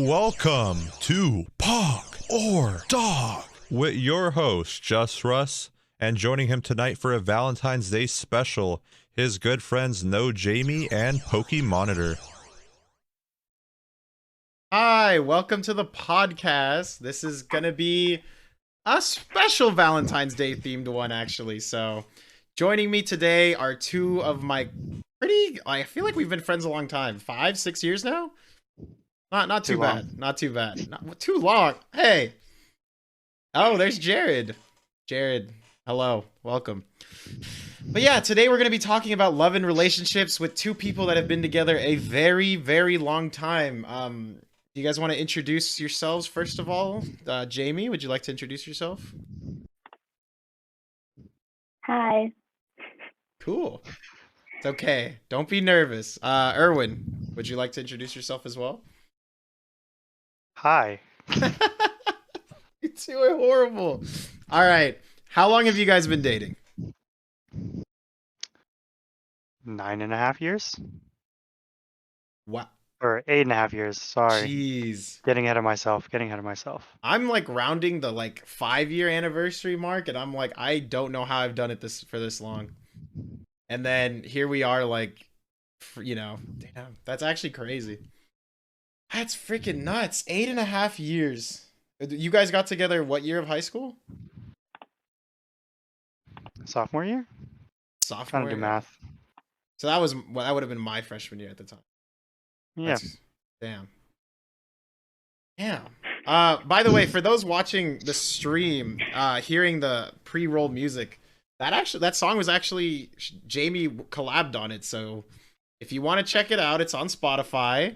Welcome to Pog or Dog with your host, JussRuss, and joining him tonight for a Valentine's Day special, his good friends No Jamie and Pokey Monitor. Hi, welcome to the podcast. This is gonna be a special Valentine's Day themed one, actually. So, joining me today are two of my I feel like we've been friends a long time. 5, 6 years now? Not too bad. Not too bad. Not too long. Hey. Oh, there's Jared. Jared, hello. Welcome. But yeah, today we're going to be talking about love and relationships with two people that have been together a very, very long time. Do you guys want to introduce yourselves first of all? Jamie, would you like to introduce yourself? Hi. Cool. It's okay. Don't be nervous. Erwin, would you like to introduce yourself as well? Hi. You two are horrible. All right. How long have you guys been dating? 9.5 years? What? Or 8.5 years, sorry. Jeez. Getting ahead of myself. I'm like rounding the 5-year anniversary mark, and I'm like, I don't know how I've done it for this long. And then here we are, damn, that's actually crazy. That's freaking nuts. 8.5 years. You guys got together what year of high school? Sophomore year? Sophomore Trying to do year. math. So that would have been my freshman year at the time. Yeah. Damn. By the way, for those watching the stream, hearing the pre-roll music, that song was actually Jamie collabed on it. So if you want to check it out, it's on Spotify.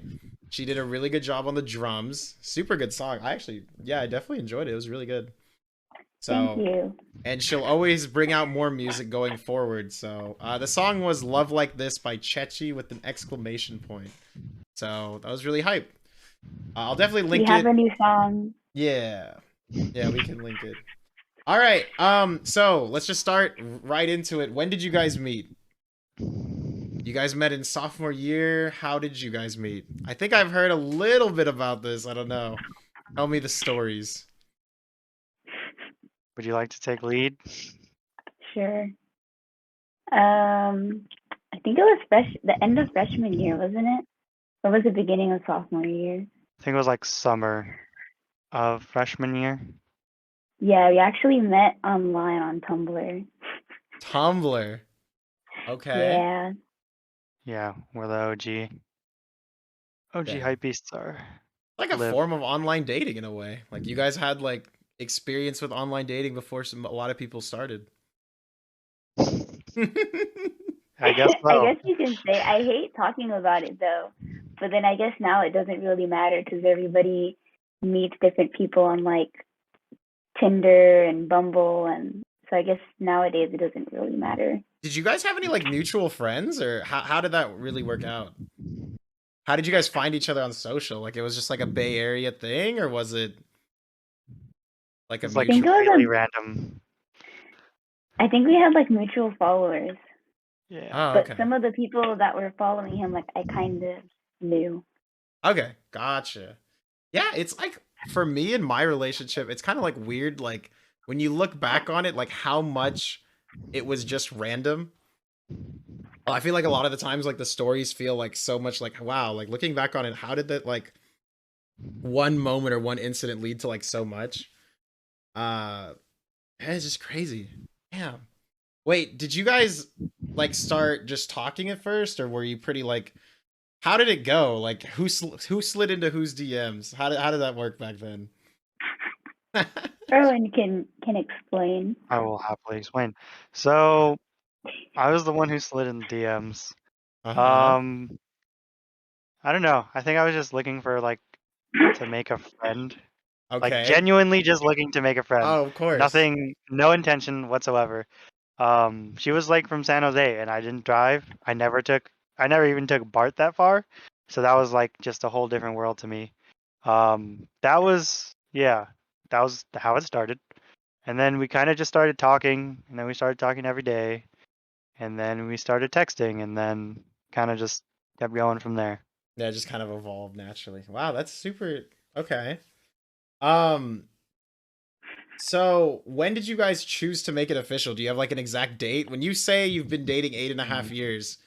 She did a really good job on the drums. Super good song. I definitely enjoyed it. It was really good. So, Thank you. And she'll always bring out more music going forward. So the song was "Love Like This" by Chechi with an exclamation point. So that was really hype. I'll definitely link it. We have a new song. Yeah, we can link it. All right. So let's just start right into it. When did you guys meet? You guys met in sophomore year. How did you guys meet? I think I've heard a little bit about this. I don't know. Tell me the stories. Would you like to take lead? Sure. I think it was the end of freshman year, wasn't it? Or was it beginning of sophomore year? I think it was like summer of freshman year. Yeah, we actually met online on Tumblr. Tumblr. Okay. Yeah. Yeah, where the OG Damn. hypebeasts are. Like a form of online dating in a way. Like you guys had experience with online dating before a lot of people started. I guess so. I guess you can say. I hate talking about it though, but then I guess now it doesn't really matter because everybody meets different people on Tinder and Bumble, and so I guess nowadays it doesn't really matter. Did you guys have any mutual friends, or how did that really work out? How did you guys find each other on social? It was just a Bay Area thing, or was it really random? I think we had mutual followers. Yeah. Oh, but some of the people that were following him, I kind of knew. Okay, gotcha. Yeah, it's for me in my relationship, it's kind of weird, when you look back on it, how much it was just random. I feel like a lot of the times, the stories feel so much wow, looking back on it, how did that one moment or one incident lead to so much? It's just crazy. Yeah. Wait, did you guys start just talking at first, or were you pretty how did it go? Who slid into whose DMs? How did that work back then? Erwin can explain. I will happily explain. So I was the one who slid in the DMs. Uh-huh. I don't know. I think I was just looking for to make a friend. Okay. Genuinely just looking to make a friend. Oh, of course. No intention whatsoever. She was from San Jose, and I didn't drive. I never even took BART that far, so that was just a whole different world to me. That was how it started, and then we kind of just started talking, and then we started talking every day, and then we started texting, and then kind of just kept going from there. Yeah, it just kind of evolved naturally. Wow, that's super Okay. Um. So when did you guys choose to make it official? Do you have like an exact date? When you say you've been dating 8.5 years,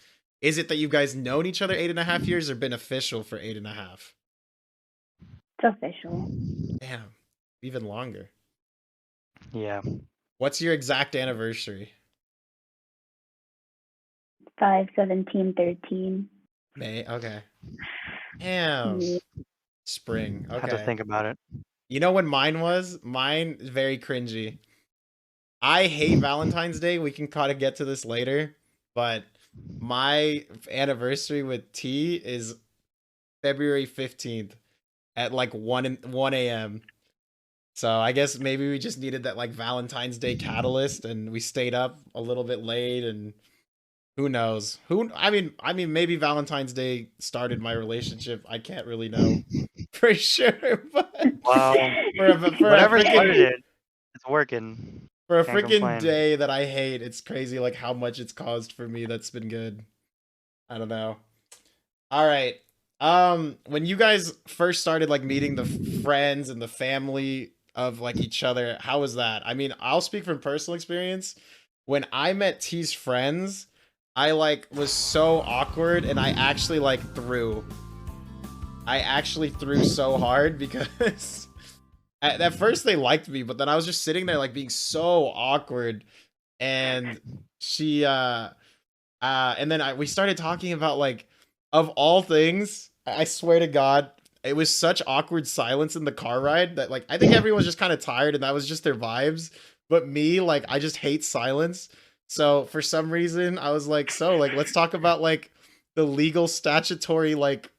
is it that you guys known each other 8.5 years or been official for 8.5? It's official. Damn, even longer. Yeah. What's your exact anniversary? 5/17/13. May. Okay. Damn. Yeah. Spring. Had to Okay. think about it. You know when mine was? Mine is very cringy. I hate Valentine's Day. We can kind of get to this later, but my anniversary with T is February 15th at like 1 a.m. So I guess maybe we just needed that like Valentine's Day catalyst and we stayed up a little bit late and who knows? I mean maybe Valentine's Day started my relationship. I can't really know for sure, but Well, for a whatever started freaking it, it's working. for a Can't freaking complain. day that I hate, it's crazy like how much it's caused for me. That's been good. I don't know. All right. When you guys first started like meeting the friends and the family of like each other, how was that? I mean, I'll speak from personal experience. When I met T's friends, I like was so awkward and I actually like threw. I actually threw so hard because at first they liked me, but then I was just sitting there like being so awkward and she and then we started talking about like of all things, I swear to God, it was such awkward silence in the car ride that like I think everyone was just kind of tired and that was just their vibes. But me, like I just hate silence. So for some reason I was like, so like let's talk about like the legal statutory like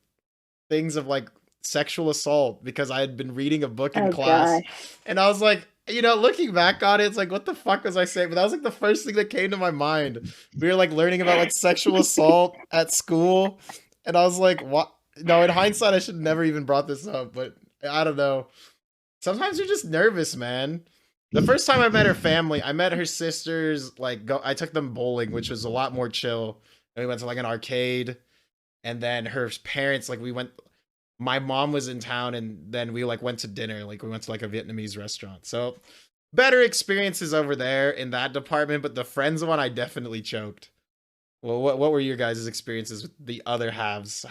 things of like sexual assault because I had been reading a book in Oh class gosh. and I was like, looking back on it, it's like, what the fuck was I saying? But that was like the first thing that came to my mind. We were like learning about like sexual assault at school, and I was like, what? No, in hindsight, I should never even brought this up, but I don't know. Sometimes you're just nervous, man. The first time I met her family, I met her sisters. I took them bowling, which was a lot more chill. And we went to like an arcade, and then her parents, like we went my mom was in town and then we like went to dinner, like we went to like a Vietnamese restaurant. So better experiences over there in that department, but the friends one I definitely choked. Well, what were your guys' experiences with the other halves?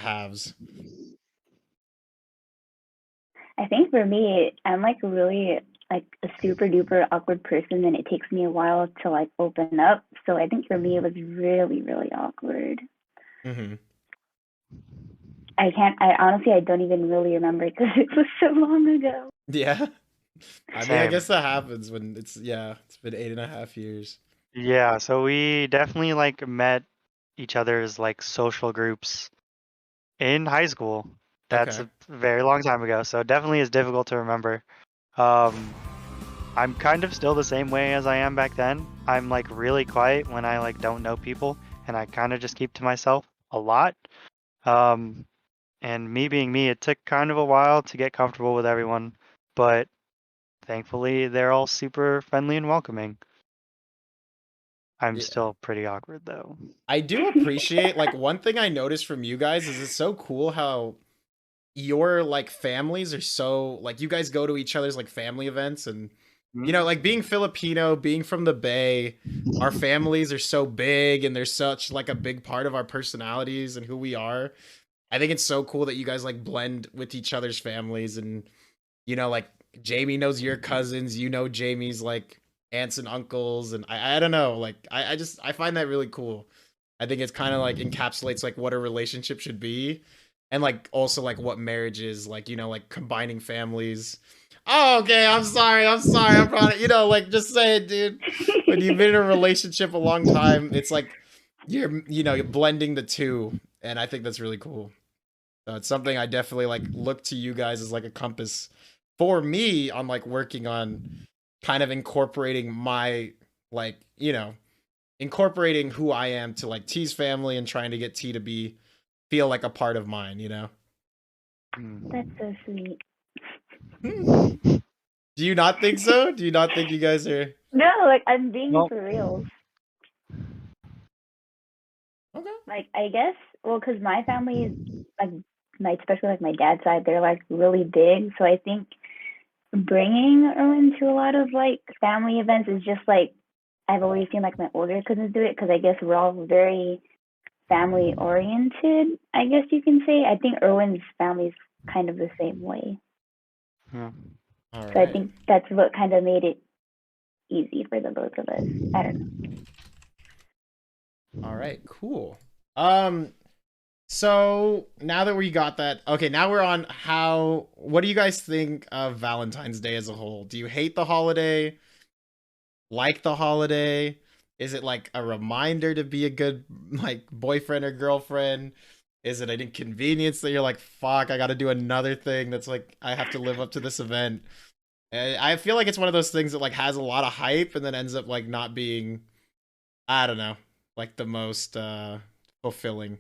I think for me, I'm like really like a super duper awkward person, and it takes me a while to like open up. So I think for me, it was really really awkward. Mm-hmm. I honestly I don't even really remember because it was so long ago. Yeah. I mean, I Same. guess that happens when it's been 8.5 years. Yeah, so we definitely like met each other's like social groups in high school. That's Okay. a very long time ago, so it definitely is difficult to remember. Um, I'm kind of still the same way as I am back then. I'm like really quiet when I like don't know people, and I kind of just keep to myself a lot. Um, and me being me, it took kind of a while to get comfortable with everyone, but thankfully they're all super friendly and welcoming. I'm Yeah. still pretty awkward though. I do appreciate like one thing I noticed from you guys is it's so cool how your like families are so like you guys go to each other's like family events and like being Filipino, being from the Bay, our families are so big and they're such like a big part of our personalities and who we are. I think it's so cool that you guys like blend with each other's families and like Jamie knows your cousins, Jamie's like aunts and uncles and I don't know, like I find that really cool. I think it's kind of like encapsulates like what a relationship should be and like also like what marriage is like, like combining families. Oh, okay, I'm sorry, I'm proud of, like just say it, dude. When you've been in a relationship a long time, it's like you're blending the two, and I think that's really cool. So it's something I definitely like look to you guys as like a compass for me on like working on kind of incorporating my like, incorporating who I am to like T's family and trying to get T to feel like a part of mine. That's so sweet. Do you not think so? Do you not think you guys are No, like I'm being Well, for real. okay? Like I guess, well, because my family is like especially like my dad's side, they're like really big. So I think bringing Erwin to a lot of like family events is just like I've always seen like my older cousins do it because I guess we're all very family oriented. I guess you can say. I think Erwin's family's kind of the same way. Yeah. All So I right. think that's what kind of made it easy for the both of us. I don't know. All right, cool. So now that we got that, okay, now we're on what do you guys think of Valentine's Day as a whole? Do you hate the holiday? Like the holiday? Is it like a reminder to be a good like boyfriend or girlfriend? Is it an inconvenience that you're like, fuck, I gotta do another thing that's like I have to live up to this event? And I feel like it's one of those things that like has a lot of hype and then ends up like not being, I don't know, like the most fulfilling.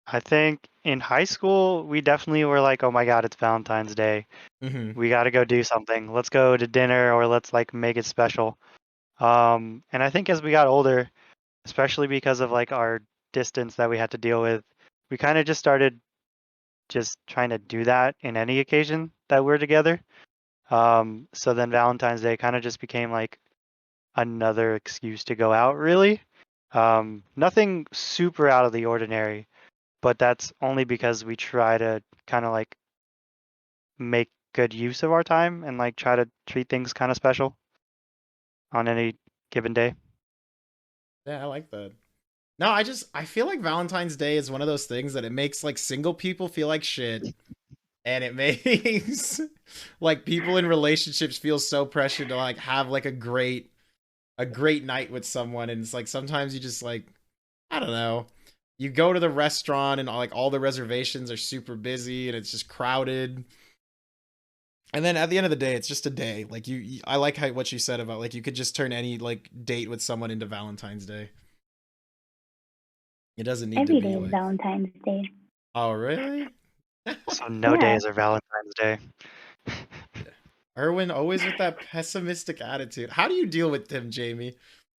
I think in high school, we definitely were like, oh my God, it's Valentine's Day. Mm-hmm. We got to go do something. Let's go to dinner or let's like make it special. And I think as we got older, especially because of like our distance that we had to deal with, we kind of just started just trying to do that in any occasion that we're together. So then Valentine's Day kind of just became like another excuse to go out, really. Nothing super out of the ordinary, but that's only because we try to kind of like make good use of our time and like try to treat things kind of special on any given day. Yeah, I like that. No, I feel like Valentine's Day is one of those things that it makes like single people feel like shit, and it makes like people in relationships feel so pressured to like have like a great night with someone, and it's like sometimes you just like, I don't know, you go to the restaurant and like all the reservations are super busy and it's just crowded. And then at the end of the day, it's just a day. Like I like what you said about like you could just turn any like date with someone into Valentine's Day. It doesn't need to Every be day is like, Valentine's Day. oh really? So no Yeah. days are Valentine's Day. Erwin always with that pessimistic attitude. How do you deal with him, Jamie?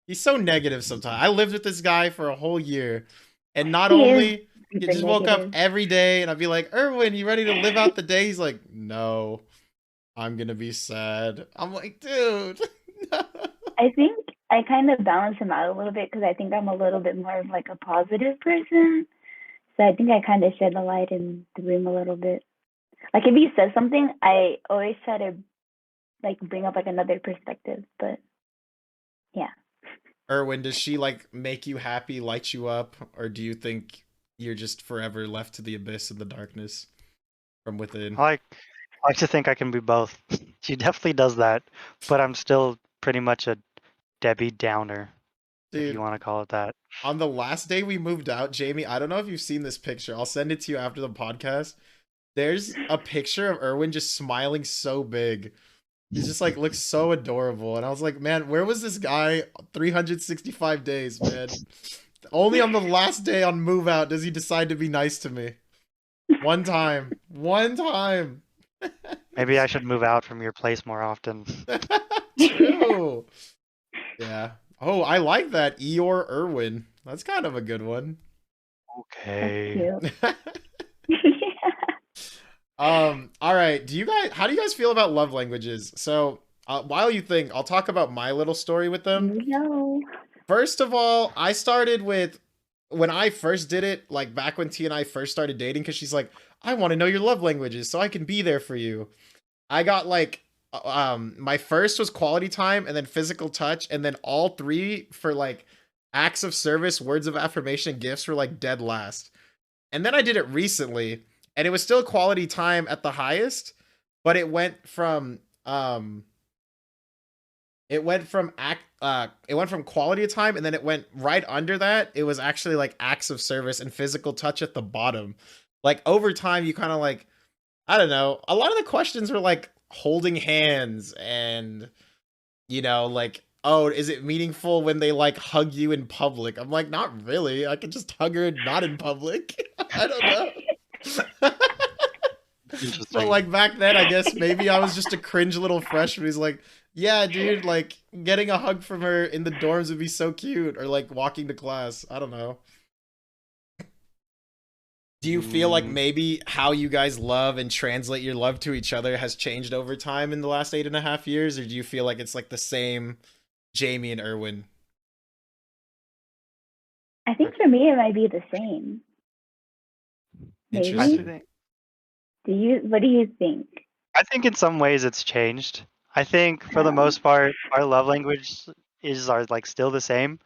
He's so negative sometimes. I lived with this guy for a whole year, and not He is only he super just woke up negative. every day, and I'd be like, Erwin, you ready to live out the day? He's like, no, I'm gonna be sad. I'm like, dude. I think I kind of balance him out a little bit because I think I'm a little bit more of like a positive person. So I think I kind of shed the light in the room a little bit. Like if he says something, I always try to like bring up like another perspective. But yeah. Erwin, does she like make you happy, light you up, or do you think you're just forever left to the abyss and the darkness from within? I like to think I can be both. She definitely does that, but I'm still pretty much a Debbie Downer, if you Dude, want to call it that. on the last day we moved out, Jamie, I don't know if you've seen this picture. I'll send it to you after the podcast. There's a picture of Erwin just smiling so big. He's just like looks so adorable. And I was like, man, where was this guy 365 days, man? Only on the last day on move out does he decide to be nice to me. One time. One time. Maybe I should move out from your place more often. True. Yeah. Oh, I like that. Eeyore Irwin. That's kind of a good one. Okay. That's cute. All right. How do you guys feel about love languages? So, while you think, I'll talk about my little story with them. No. First of all, I started with when I first did it, like back when T and I first started dating, because she's like, I want to know your love languages so I can be there for you. I got like my first was quality time and then physical touch, and then all three for like acts of service, words of affirmation, gifts were like dead last. And then I did it recently, and it was still quality time at the highest, but it went from quality of time, and then it went right under that. It was actually like acts of service and physical touch at the bottom. Like over time, you kind of like, I don't know. A lot of the questions were like holding hands and, like, oh, is it meaningful when they like hug you in public? I'm like, not really. I could just hug her not in public. I don't know. But Interesting. like back then, I guess maybe I was just a cringe little freshman who's like, yeah, dude, like getting a hug from her in the dorms would be so cute, or like walking to class. I don't know. Do you feel like Mm, maybe how you guys love and translate your love to each other has changed over time in the last 8.5 years, or do you feel like it's like the same Jamie and Erwin? I think for me it might be the same. I Maybe. Interesting. think What do you think? I think in some ways it's changed. I think for the Um, most part, our love language is are like still the same,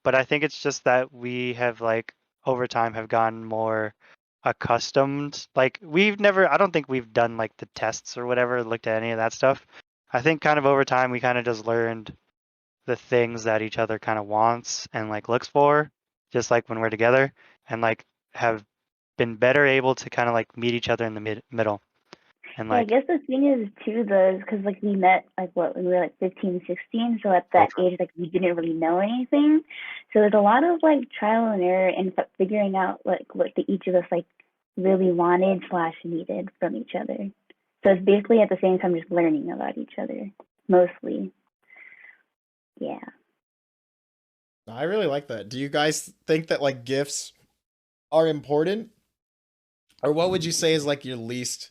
but I think it's just that we have like over time have gotten more accustomed. Like I don't think we've done like the tests or whatever, looked at any of that stuff. I think kind of over time we kind of just learned the things that each other kind of wants and like looks for, just like when we're together, and like have been better able to kind of like meet each other in the middle and yeah, I like guess the thing is too though, is because like we met like what when we were like 15, 16. So at go that age, like we didn't really know anything. So there's a lot of like trial and error and figuring out like what each of us like really wanted slash needed from each other. So it's basically at the same time just learning about each other mostly. Yeah. I really like that. Do you guys think that like gifts are important? Or what would you say is like your least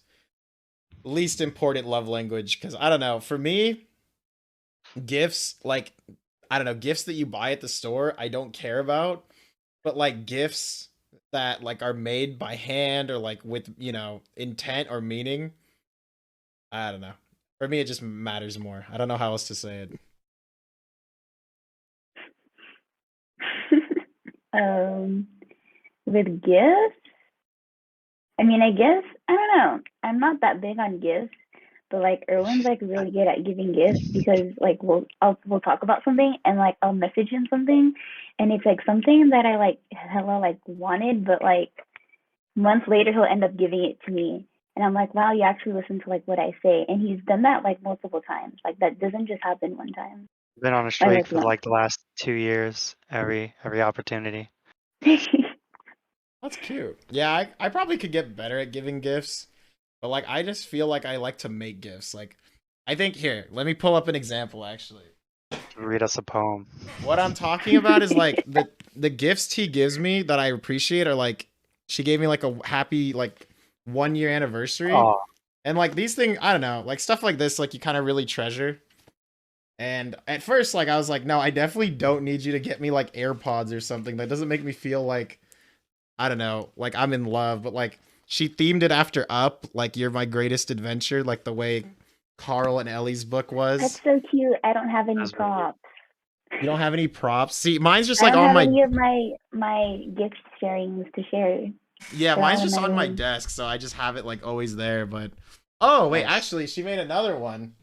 important love language? Because I don't know. For me, gifts, like, I don't know, gifts that you buy at the store, I don't care about. But like gifts that like are made by hand or like with, intent or meaning, I don't know. For me, it just matters more. I don't know how else to say it. um, with gifts, I mean, I guess I don't know. I'm not that big on gifts, but like Erwin's like really good at giving gifts because like we'll talk about something and like I'll message him something, and it's like something that I like hella like wanted, but like months later he'll end up giving it to me, and I'm like, wow, you actually listen to like what I say, and he's done that like multiple times. Like that doesn't just happen one time. been on a I streak like for once. like the last 2 years, every opportunity. That's cute. Yeah, I probably could get better at giving gifts, but like I just feel like I like to make gifts. Like I think here, let me pull up an example actually. Read us a poem. What I'm talking about is like the gifts he gives me that I appreciate are like she gave me like a happy like 1 year anniversary. Oh, And like these things, I don't know, like stuff like this, like you kind of really treasure. And at first, like I was like, no, I definitely don't need you to get me like AirPods or something. That doesn't make me feel like I don't know, like I'm in love. But like she themed it after Up, like You're My Greatest Adventure, like the way Carl and Ellie's book That's was. so cute. I don't have any that's really cute. props. You don't have any props. See, mine's just I like don't on have my any of my gift sharings to share. yeah, They're all mine's in just my on my room. desk, so I just have it like always there. But oh wait, Nice. actually, she made another one.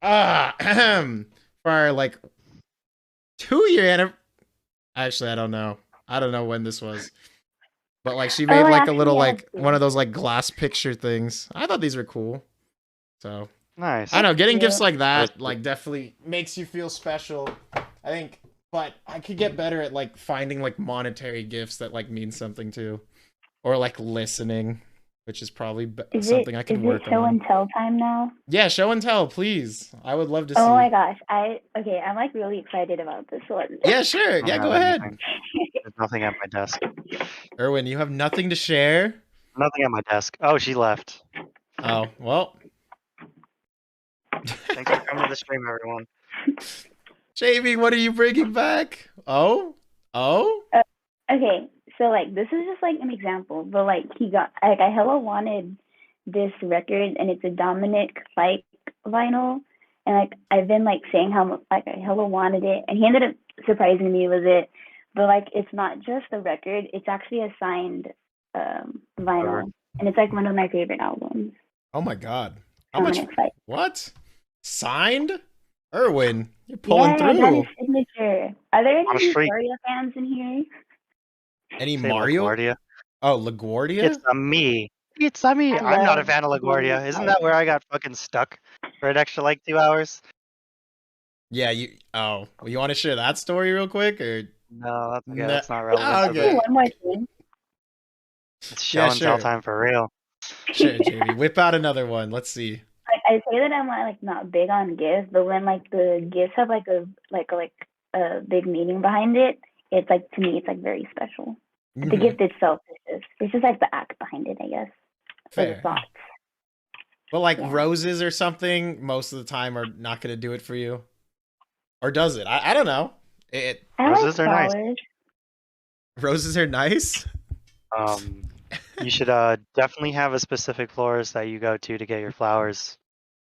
Ah, for our like 2 year anniversary. Actually, I don't know. I don't know when this was. But like she Oh, made I like a little actually have like one to. of those like glass picture things. I thought these were cool. So I Nice. don't That's know, getting gifts cute. like That is that cute. like definitely makes you feel special. I think but I could get better at like finding like monetary gifts that like mean something too. Or like listening, which is probably Is it something I is can it work show on. and tell time now? Yeah, show and tell, please. I would love to Oh see. my gosh. I'm like really excited about this one. Yeah, sure. I don't Yeah, have go ahead. anything. There's nothing at my desk. Erwin, you have nothing to share? Nothing at my desk. Oh, she left. Oh, well. Thanks for coming to the stream, everyone. Jamie, what are you bringing back? Oh? Oh? Okay, so like this is just like an example, but like he got like I hella wanted this record and it's a Dominic Fike vinyl, and like I've been like saying how much like I hella wanted it, and he ended up surprising me with it. But like it's not just the record; it's actually a signed Over. vinyl, and it's like one of my favorite albums, Oh my god. How much? Dominic Fike. What? Signed? Erwin, you're pulling Yeah, I got his through. signature. Are there On a any streak. Euphoria fans in here? Any Say Mario? LaGuardia. Oh, It's LaGuardia? a me. It's a me. I I'm not a love fan of Dominic LaGuardia. Isn't Fike. that where I got fucking stuck for an extra like 2 hours? Yeah, you. Oh, well, you want to share that story real quick, or No, that's okay. no? That's not relevant to Do Okay. the. one more thing. It's Yeah, show and tell sure. time for real. Sure, Jamie. Whip out another one. Let's see. I say that I'm like not big on gifts, but when like the gifts have like a big meaning behind it, it's like to me it's like very special. But the gift itself is just like the act behind it, I guess. Or the Fair. thoughts. But like Yeah. roses or something, most of the time are not gonna do it for you. Or does it? I don't know. I Roses like are nice. flowers. Roses are nice. You should definitely have a specific florist that you go to get your flowers.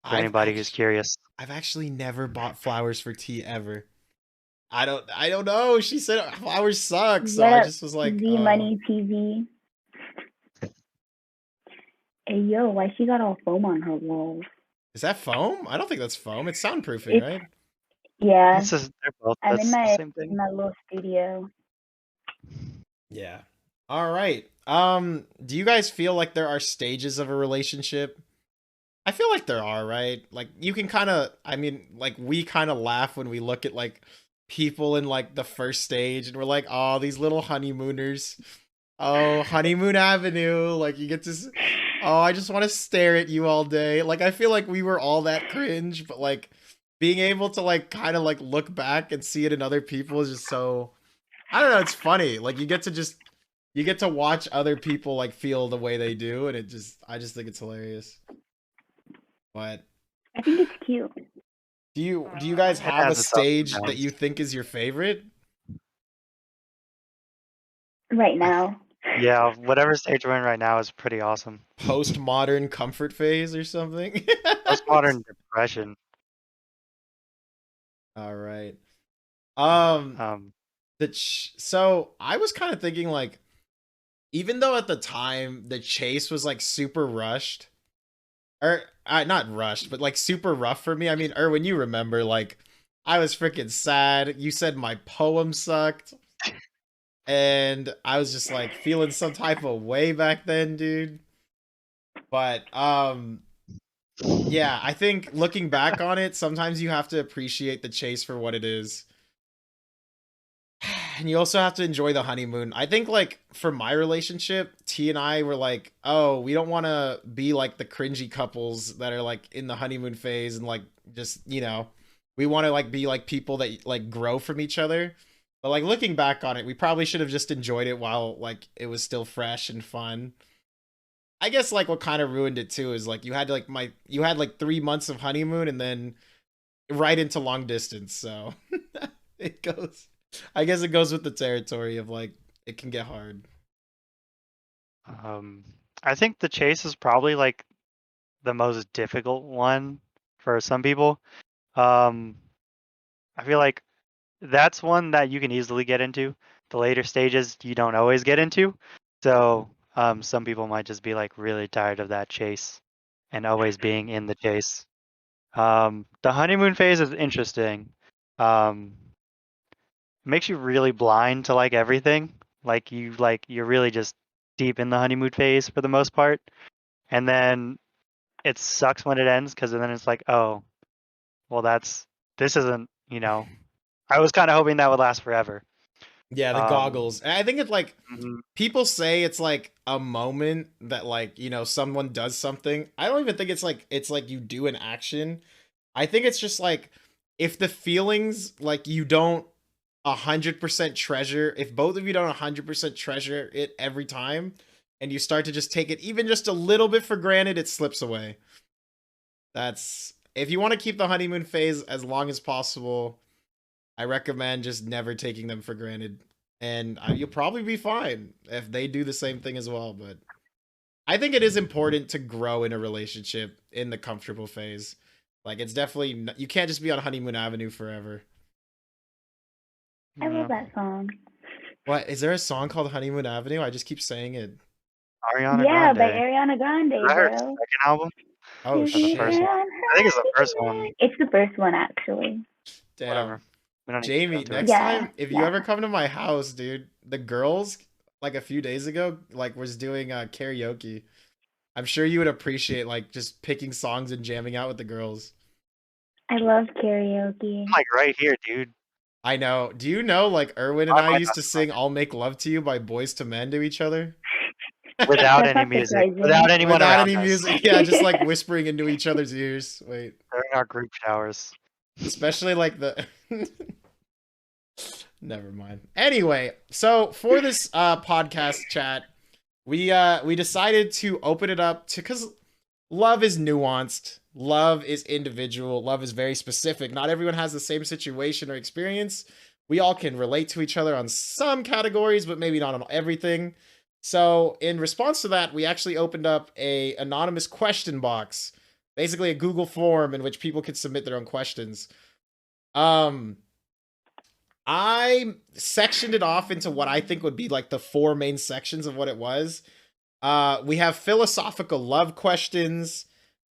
For anybody who's curious. I've actually never bought flowers for tea ever. I don't know. She said flowers suck, so I just was like, Z Money TV. Hey yo, why she got all foam on her walls? Is that foam? I don't think that's foam. It's soundproofing, right? Yeah. They're both I'm in the same thing. my little studio. Yeah. All right. Do you guys feel like there are stages of a relationship? I feel like there are, right? Like you can kind of, I mean, like we kind of laugh when we look at like people in like the first stage and we're like, oh, these little honeymooners. Oh, honeymoon avenue. Like you get to, oh, I just want to stare at you all day. Like I feel like we were all that cringe, but like being able to like kind of like look back and see it in other people is just so, I don't know, it's funny. Like you get to watch other people like feel the way they do, and I just think it's hilarious. But I think it's cute. do you guys It have a has its ups and stage that downs. you think is your favorite? Right now. Yeah, whatever stage we're in right now is pretty awesome. Postmodern comfort phase or something? Postmodern depression. All right. Um, So I was kind of thinking like, even though at the time the chase was like super rushed, or not rushed, but like super rough for me. I mean, Erwin, you remember like I was freaking sad. You said my poem sucked, and I was just like feeling some type of way back then, dude. But yeah, I think looking back on it, sometimes you have to appreciate the chase for what it is. And you also have to enjoy the honeymoon. I think like for my relationship, T and I were like, oh, we don't want to be like the cringy couples that are like in the honeymoon phase and like just, we want to like be like people that like grow from each other. But like looking back on it, we probably should have just enjoyed it while like it was still fresh and fun. I guess like what kind of ruined it too is like you had like 3 months of honeymoon and then right into long distance. So it goes. I guess it goes with the territory of like it can get hard. I think the chase is probably like the most difficult one for some people. I feel like that's one that you can easily get into. The later stages you don't always get into. So some people might just be like really tired of that chase and always being in the chase. The honeymoon phase is interesting. It makes you really blind to like everything. You're really just deep in the honeymoon phase for the most part. And then it sucks when it ends because then it's like, oh, well this isn't, I was kind of hoping that would last forever. Yeah, the goggles. And I think it's like Mhm. people say it's like a moment that like, someone does something. I don't even think it's like you do an action. I think it's just like if the feelings like you don't 100% treasure, if both of you don't 100% treasure it every time and you start to just take it even just a little bit for granted, it slips away. That's if you want to keep the honeymoon phase as long as possible, I recommend just never taking them for granted. And you'll probably be fine if they do the same thing as well. But I think it is important to grow in a relationship in the comfortable phase. Like it's definitely, you can't just be on honeymoon avenue forever. I love that song. What, is there a song called Honeymoon Avenue? I just keep saying it. Ariana Yeah, Grande. by Ariana Grande, Is that her bro. second album? Oh Or the shit. first one? I think it's the first one. It's the first one, actually. Damn. Whatever. We don't need to go Jamie, into it. next Yeah, time, if you yeah. ever come to my house, dude, the girls, like a few days ago, like was doing karaoke. I'm sure you would appreciate like just picking songs and jamming out with the girls. I love karaoke. I'm like right here, dude. I know. Do you know like Erwin and I I might used not to sing "I'll Make Love to You" by Boys to Men to each other? without That's any not music, surprising. without anyone Without around any us. music. Yeah, just like whispering into each other's ears. Wait. During our group showers. Especially like the Never mind. Anyway, so for this podcast chat, we decided to open it up to, because love is nuanced, love is individual, love is very specific. Not everyone has the same situation or experience. We all can relate to each other on some categories, but maybe not on everything. So in response to that, we actually opened up a anonymous question box, basically a Google form in which people could submit their own questions. I sectioned it off into what I think would be like the 4 main sections of what it was. We have philosophical love questions,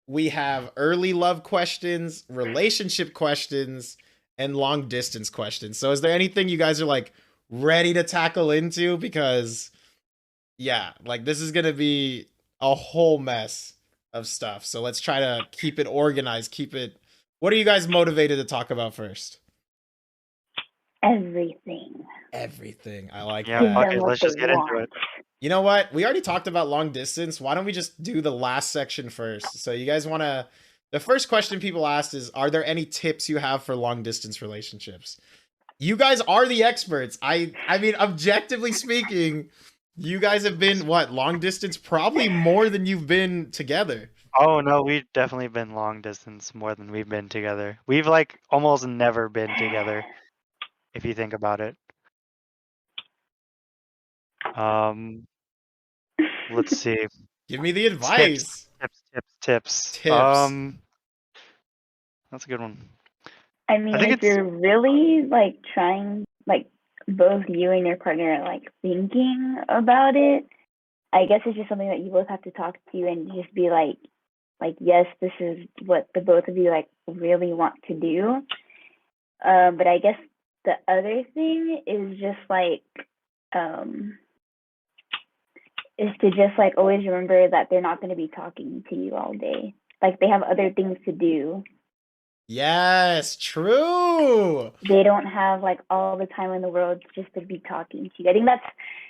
we have early love questions, relationship questions, and long distance questions. So is there anything you guys are like ready to tackle into? Because yeah, like this is gonna be a whole mess of stuff. So let's try to keep it organized, keep it. What are you guys motivated to talk about first? Everything. Everything. I like Yeah, Give that. fuck them it. what Let's they just get into want. it. You know what? We already talked about long distance. Why don't we just do the last section first? So you guys want to the first question people asked is, are there any tips you have for long distance relationships? You guys are the experts. I mean, objectively speaking, you guys have been what, long distance probably more than you've been together. Oh no, we've definitely been long distance more than we've been together. We've like almost never been together, if you think about it. Um, let's see. Give me the Tips, advice. tips. Tips. That's a good one. I I mean, think if it's you're really like trying, like both you and your partner are like thinking about it, I guess it's just something that you both have to talk to and just be like yes, this is what the both of you like really want to do. But I guess the other thing is just like um is to just like always remember that they're not going to be talking to you all day. Like they have other things to do. Yes, true. They don't have like all the time in the world just to be talking to you. I think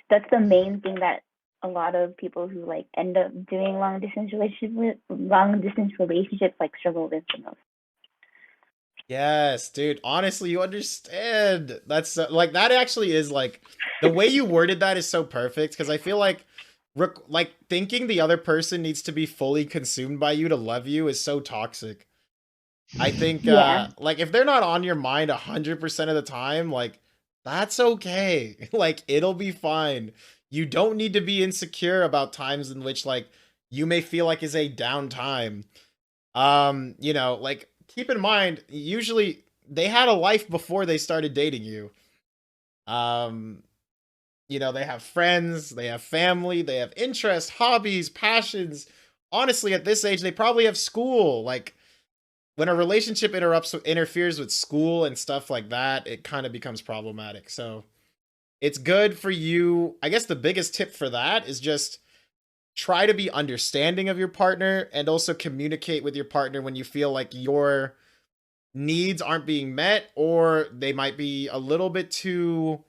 that's the main thing that a lot of people who like end up doing long distance relationships like struggle with the most. Yes, dude. Honestly, you understand. That's like that actually is like the way you worded that is so perfect because I feel like like thinking the other person needs to be fully consumed by you to love you is so toxic. I think Yeah. like if they're not on your mind 100% of the time, like that's okay. Like it'll be fine. You don't need to be insecure about times in which like you may feel like is a downtime. You know, like keep in mind usually they had a life before they started dating you. Um you know, they have friends, they have family, they have interests, hobbies, passions. Honestly, at this age they probably have school. Like when a relationship interferes with school and stuff like that, it kind of becomes problematic. So it's good for you. I guess the biggest tip for that is just try to be understanding of your partner and also communicate with your partner when you feel like your needs aren't being met or they might be a little bit too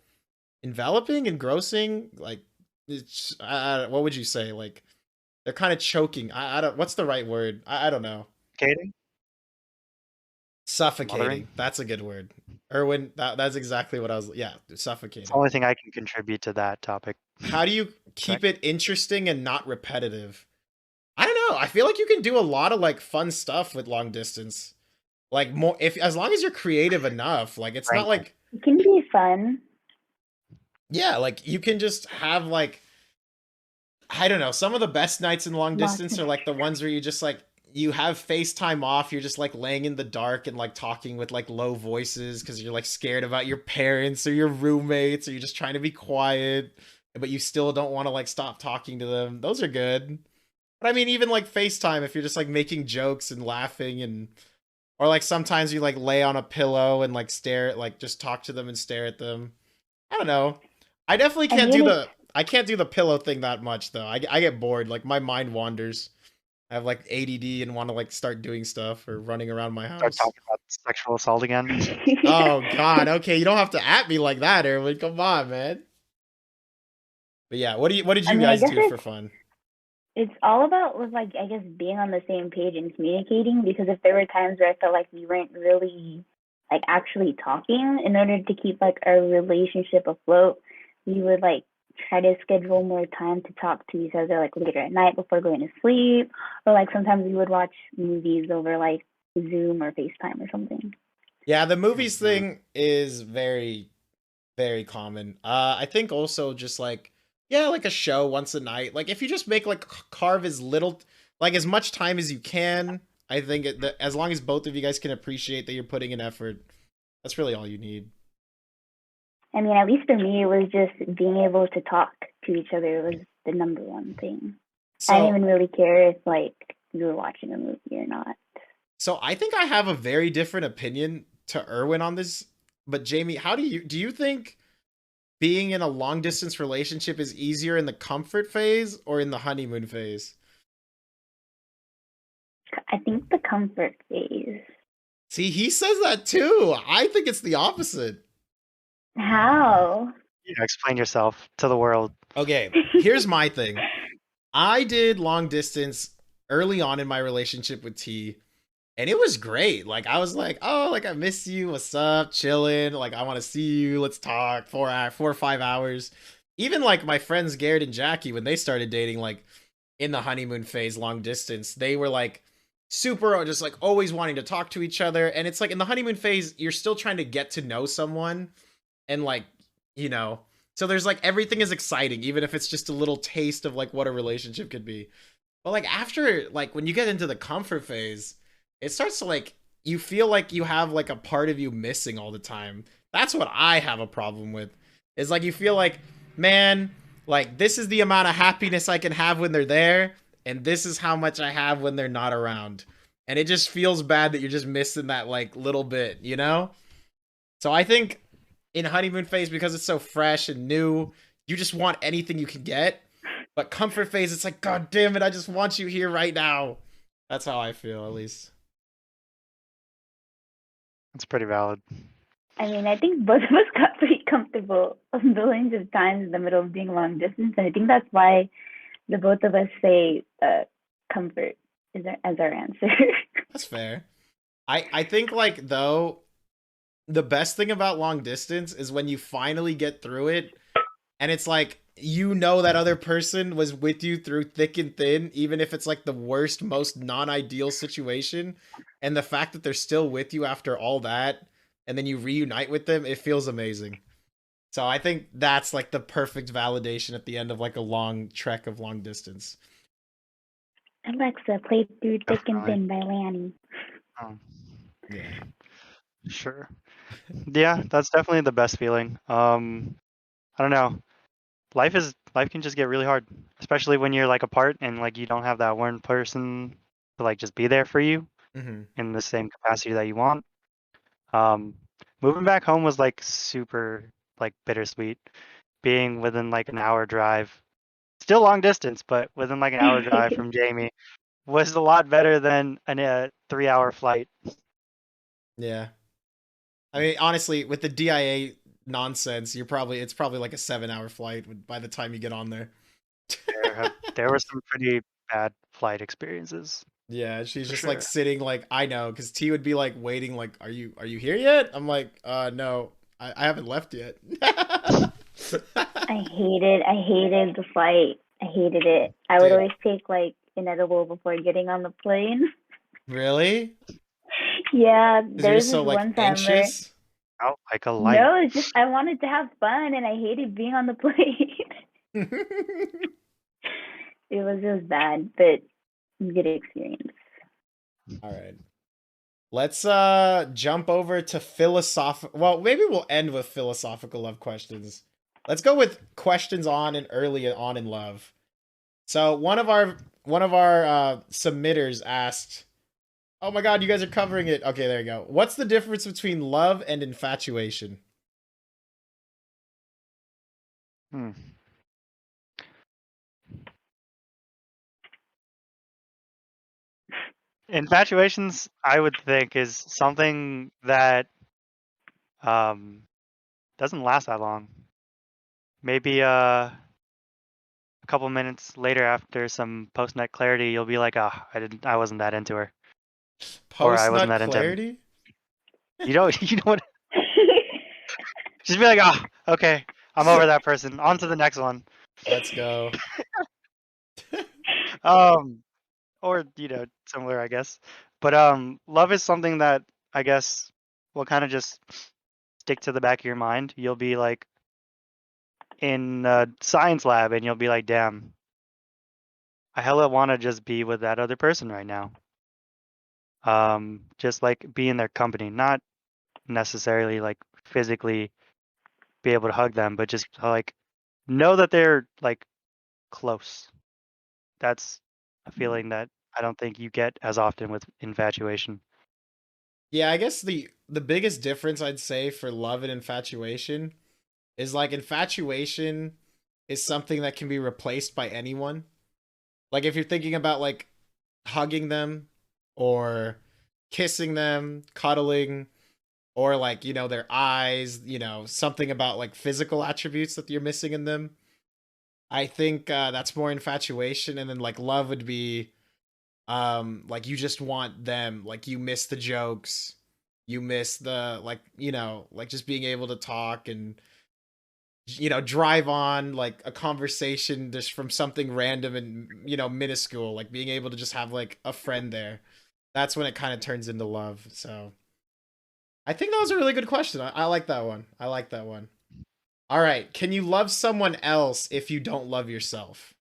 enveloping, engrossing. Like, it's, what would you say? Like, they're kind of choking. I don't, what's the right word? I don't know. Katie? Suffocating. Mothering? That's a good word. Erwin, that's exactly what I was. Yeah, It's suffocating. the only thing I can contribute to that topic. How do you keep it interesting and not repetitive? I don't know. I feel like you can do a lot of like fun stuff with long distance. Like more if as long as you're creative enough, like it's not like It can be fun. yeah, like you can just have like I don't know, some of the best nights in long distance are like the ones where you just like you have FaceTime off, you're just like laying in the dark and like talking with like low voices because you're like scared about your parents or your roommates or you're just trying to be quiet, but you still don't want to like stop talking to them. Those are good. But I mean, even like FaceTime, if you're just like making jokes and laughing and or like sometimes you like lay on a pillow and like stare at like just talk to them and stare at them. I don't know. I definitely I can't mean, do the I can't do the pillow thing that much though. I get bored. Like my mind wanders. I have like ADD and want to like start doing stuff or running around my Start house. talking about sexual assault again. Oh God. Okay, you don't have to at me like that, Erwin. Come on, man. But yeah, what did I you mean, I guys guess do for fun? it's all about with like I guess being on the same page and communicating because if there were times where I felt like we weren't really like actually talking in order to keep like our relationship afloat. We would like try to schedule more time to talk to each other like later at night before going to sleep, or like sometimes we would watch movies over like Zoom or FaceTime or something. Yeah, the movies thing is very, very common. I think also just like, yeah, like a show once a night. Like if you just make like carve as little, like as much time as you can. I think as long as both of you guys can appreciate that you're putting in effort, that's really all you need. I mean, at least for me, it was just being able to talk to each other was the number one thing. I didn't So, even really care if like we were watching a movie or not. so I think I have a very different opinion to Erwin on this. But Jamie, how do you think being in a long distance relationship is easier in the comfort phase or in the honeymoon phase? I think the comfort phase. See, he says that too. I think it's the opposite. How? Yeah, explain yourself to the world. Okay, here's my thing. I did long distance early on in my relationship with T, and it was great. Like I was like, "Oh, like I miss you. What's up? Chilling. Like I want to see you. Let's talk 4 or 5 hours." Even like my friends Garrett and Jackie when they started dating like in the honeymoon phase long distance, they were like super just like always wanting to talk to each other, and it's like in the honeymoon phase you're still trying to get to know someone and like, you know, so there's like everything is exciting even if it's just a little taste of like what a relationship could be. But like after like when you get into the comfort phase, it starts to like you feel like you have like a part of you missing all the time. That's what I have a problem with. Is like you feel like, man, like this is the amount of happiness I can have when they're there, and this is how much I have when they're not around. And it just feels bad that you're just missing that like little bit, you know? So I think in honeymoon phase, because it's so fresh and new, you just want anything you can get. But comfort phase, it's like, God damn it, I just want you here right now. That's how I feel, at least. It's pretty valid. I mean, I think both of us got pretty comfortable millions of times in the middle of being long distance, and I think that's why the both of us say comfort is as our answer. That's fair. I think like though the best thing about long distance is when you finally get through it and it's like you know that other person was with you through thick and thin, even if it's like the worst, most non-ideal situation, and the fact that they're still with you after all that and then you reunite with them, it feels amazing. So I think that's like the perfect validation at the end of like a long trek of long distance. Alexa, play Through Thick and Definitely. Thin by Lanny. Oh, Yeah. sure. Yeah, that's definitely the best feeling. I don't know. Life can just get really hard, especially when you're like apart and like you don't have that one person to like just be there for you Mm-hmm. in the same capacity that you want. Um, Moving back home was like super like bittersweet. Being within like an hour drive, still long distance, but within like an hour drive from Jamie was a lot better than a 3-hour flight. Yeah. I mean, honestly, with the DIA nonsense, it's probably like a 7 hour flight by the time you get on there. There were some pretty bad flight experiences Yeah, she's for just like sure. sitting like I know, because T would be like waiting, like, are you here yet? I'm like, no, I haven't left yet. I hated the flight. I hated it. I would Dude, always take like an edible before getting on the plane. really? Yeah, Because you're there was just so this like one time where anxious? Out like a light. no, it's just I wanted to have fun and I hated being on the plane. All It was just bad, but good experience. right. Let's jump over to philosophical. Well, maybe we'll end with philosophical love questions. Let's go with questions on and early on in love. So one of our submitters asked, "Oh my God, you guys are covering it." Okay, there you go. What's the difference between love and infatuation? Hmm. Infatuations, I would think, is something that um doesn't last that long. Maybe a couple minutes later after some post nut clarity, you'll be like, "Ah, I wasn't that into her," or "I Post wasn't nut that into him." clarity? You don't. You know what? Just be like, oh, okay, I'm over that person. On to the next one. Let's go. Um, or similar, I guess. But love is something that I guess will kind of just stick to the back of your mind. You'll be like in a science lab, and you'll be like, damn, I hella want to just be with that other person right now. Just like be in their company, not necessarily like physically be able to hug them, but just like know that they're like close. That's a feeling that I don't think you get as often with infatuation. Yeah, I guess the biggest difference I'd say for love and infatuation is like infatuation is something that can be replaced by anyone. Like if you're thinking about like hugging them or kissing them, cuddling, or like, their eyes, something about like physical attributes that you're missing in them. I think that's more infatuation, and then like love would be like you just want them, like you miss the jokes, you miss the like, like just being able to talk and drive on like a conversation just from something random and minuscule, like being able to just have like a friend there. That's when it kind of turns into love. So I think that was a really good question. I like that one. I like that one. All right, can you love someone else if you don't love yourself?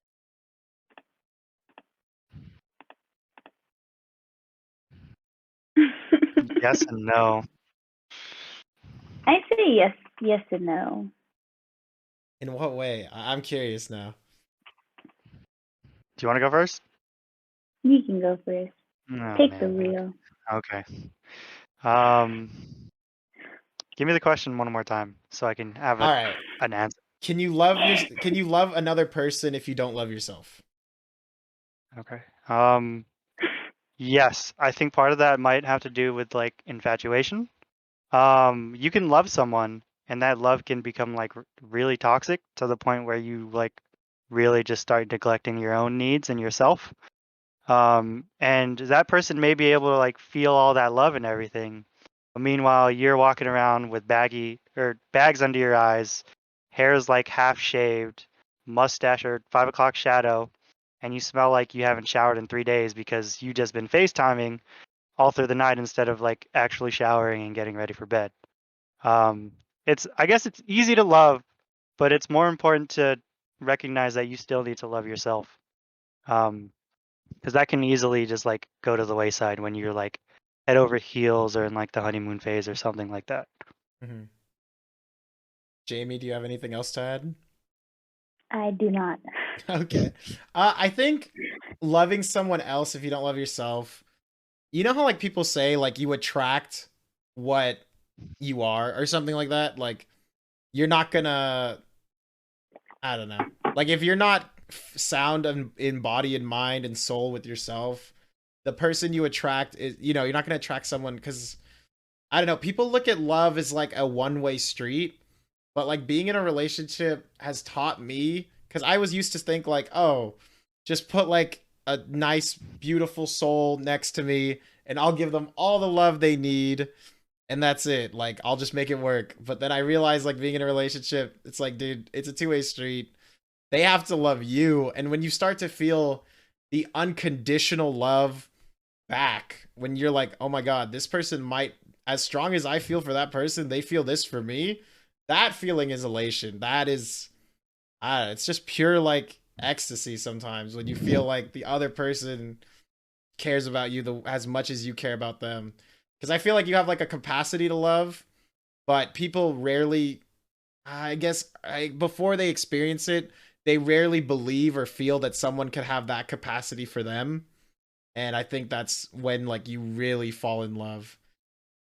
Yes and no. I say yes and no. In what way? I'm curious now. Do you want to go first? You can go first. Oh, Take the man. wheel. Okay. Um, give me the question one more time so I can have All right. an answer. Can you love another person if you don't love yourself? Okay. Yes, I think part of that might have to do with like infatuation. You can love someone and that love can become like really toxic to the point where you like really just start neglecting your own needs and yourself. And that person may be able to like feel all that love and everything. But meanwhile, you're walking around with baggy or bags under your eyes, hair's like half shaved, mustache or 5 o'clock shadow, and you smell like you haven't showered in 3 days because you just been FaceTiming all through the night instead of like actually showering and getting ready for bed. Um, I guess it's easy to love, but it's more important to recognize that you still need to love yourself. Because that can easily just like go to the wayside when you're like head over heels or in like the honeymoon phase or something like that. Mm-hmm. Jamie, do you have anything else to add? I do not. Okay. I think loving someone else if you don't love yourself, you know how like people say like you attract what you are or something like that? Like you're not gonna, I don't know. Like if you're not sound in body and mind and soul with yourself, the person you attract is, you're not gonna attract someone because I don't know. People look at love as like a one-way street, but like being in a relationship has taught me, because I was used to think like, oh, just put like a nice, beautiful soul next to me and I'll give them all the love they need and that's it. Like I'll just make it work. But then I realized like being in a relationship, it's like, dude, it's a two-way street. They have to love you. And when you start to feel the unconditional love back, when you're like, oh my God, this person might, as strong as I feel for that person, they feel this for me. That feeling is elation. That is, I don't know, it's just pure like ecstasy sometimes when you feel like the other person cares about you as much as you care about them. Because I feel like you have like a capacity to love, but people rarely, I guess, before they experience it, they rarely believe or feel that someone could have that capacity for them. And I think that's when like you really fall in love.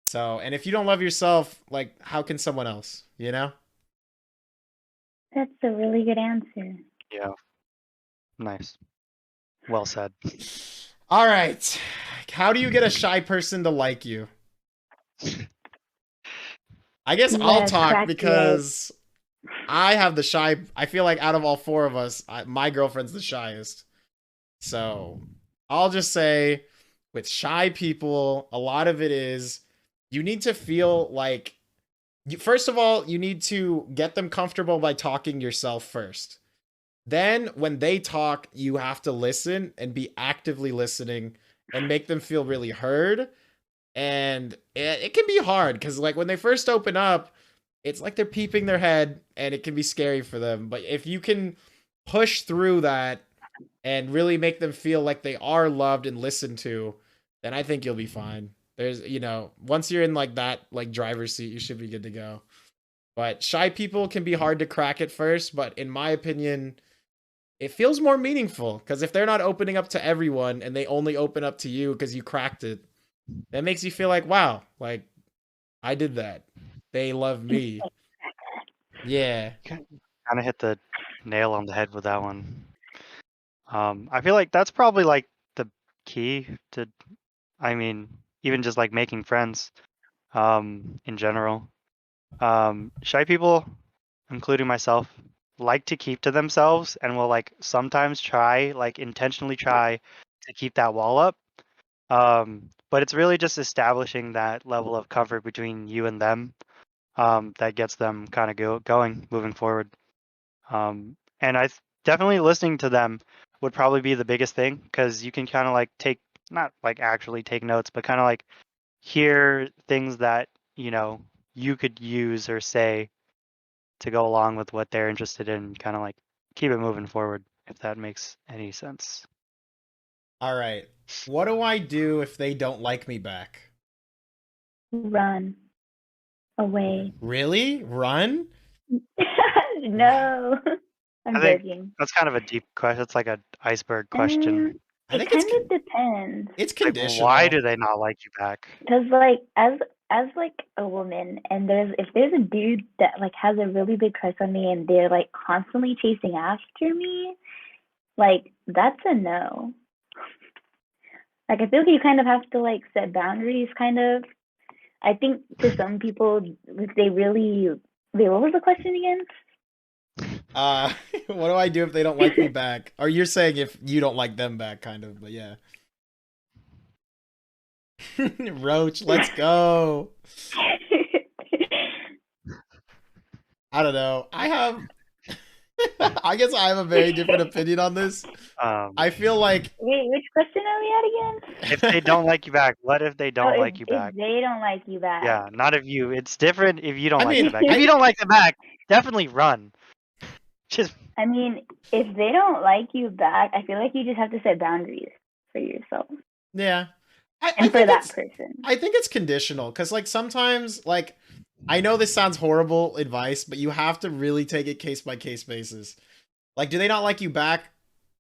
So, and if you don't love yourself, like how can someone else, you know? That's a really good answer. Yeah. Nice. Well said. All right. How do you get a shy person to like you? I guess I'll talk because I have the shy. I feel like out of all four of us, my girlfriend's the shyest. So I'll just say with shy people, a lot of it is you need to feel like first of all, you need to get them comfortable by talking yourself first. Then when they talk, you have to listen and be actively listening and make them feel really heard. And it can be hard because like when they first open up, it's like they're peeping their head and it can be scary for them. But if you can push through that and really make them feel like they are loved and listened to, then I think you'll be fine. There's, once you're in like that like driver's seat, you should be good to go. But shy people can be hard to crack at first, but in my opinion, it feels more meaningful because if they're not opening up to everyone and they only open up to you because you cracked it, that makes you feel like, wow, like I did that. They love me. Yeah. Kind of hit the nail on the head with that one. I feel like that's probably like the key to, I mean, even just like making friends, in general. Shy people, including myself, like to keep to themselves and will like sometimes try, like intentionally try to keep that wall up. But it's really just establishing that level of comfort between you and them, that gets them kind of going, moving forward. And definitely listening to them would probably be the biggest thing because you can kind of like not like actually take notes, but kind of like hear things that, you could use or say to go along with what they're interested in, kind of like keep it moving forward, if that makes any sense. All right. What do I do if they don't like me back? Run away. Really? Run? No, I'm I think joking. that's kind of a deep question. It's like an iceberg question. I It think kind of depends. it's Like, conditional. why do they not like you back? Because like as like a woman, and if there's a dude that like has a really big crush on me, and they're like constantly chasing after me, like that's a no. Like I feel like you kind of have to like set boundaries, kind of. I think to some people, if they really, wait, what was the question again? What do I do if they don't like me back? Or you're saying if you don't like them back, kind of, but yeah. Roach, let's go. I don't know. I guess I have a very different opinion on this. I feel like Wait, which question are we at again? if they don't like you back, what if they don't Oh, like you back? if they don't like you back. Yeah, not if you. It's different if you don't I like mean, them back. If you don't like them back, definitely run. Just I mean, if they don't like you back, I feel like you just have to set boundaries for yourself yeah. and for that person. I think it's conditional because, like, sometimes, like, I know this sounds horrible advice, but you have to really take it case by case basis. Like, do they not like you back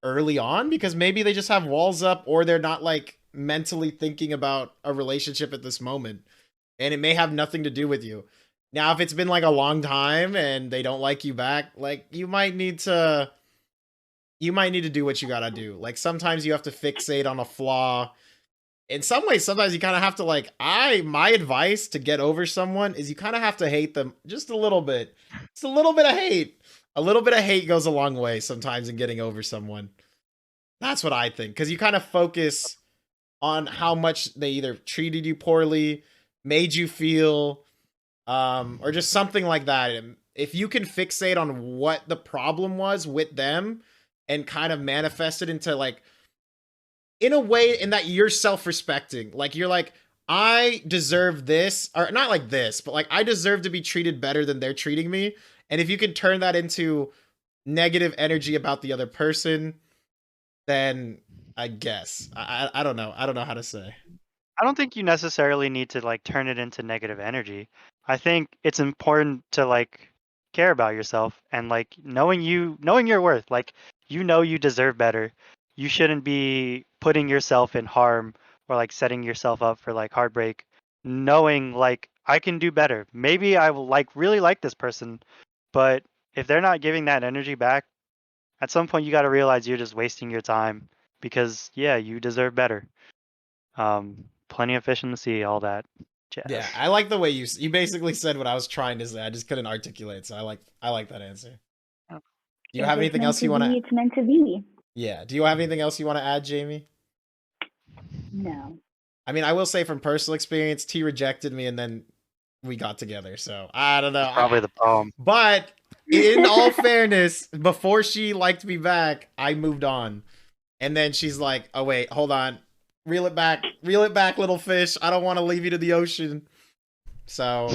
early on? Because maybe they just have walls up or they're not, like, mentally thinking about a relationship at this moment. And it may have nothing to do with you. Now, if it's been, like, a long time and they don't like you back, like, you might need to do what you gotta do. Like, sometimes you have to fixate on a flaw. In some ways, sometimes you kind of have to my advice to get over someone is you kind of have to hate them just a little bit. Just a little bit of hate. A little bit of hate goes a long way sometimes in getting over someone. That's what I think. Because you kind of focus on how much they either treated you poorly, made you feel, or just something like that. And if you can fixate on what the problem was with them and kind of manifest it into like, in a way in that you're self-respecting. Like you're like, I deserve this, or not like this, but like I deserve to be treated better than they're treating me. And if you can turn that into negative energy about the other person, then I guess I don't know. I don't know how to say. I don't think you necessarily need to like turn it into negative energy. I think it's important to like care about yourself and like knowing your worth. Like you deserve better. You shouldn't be putting yourself in harm or like setting yourself up for like heartbreak, knowing like I can do better. Maybe I will like really like this person, but if they're not giving that energy back, at some point you got to realize you're just wasting your time because yeah, you deserve better. Plenty of fish in the sea, all that jazz. Yeah, I like the way you basically said what I was trying to say. I just couldn't articulate, so I like that answer. Oh. Do you have anything else you want to? It's meant to be. Yeah. Do you have anything else you want to add, Jamie? No. I mean, I will say from personal experience, T rejected me and then we got together. So I don't It's know. probably the poem. But in all fairness, before she liked me back, I moved on. And then she's like, "Oh wait, hold on. Reel it back, little fish. I don't want to leave you to the ocean." So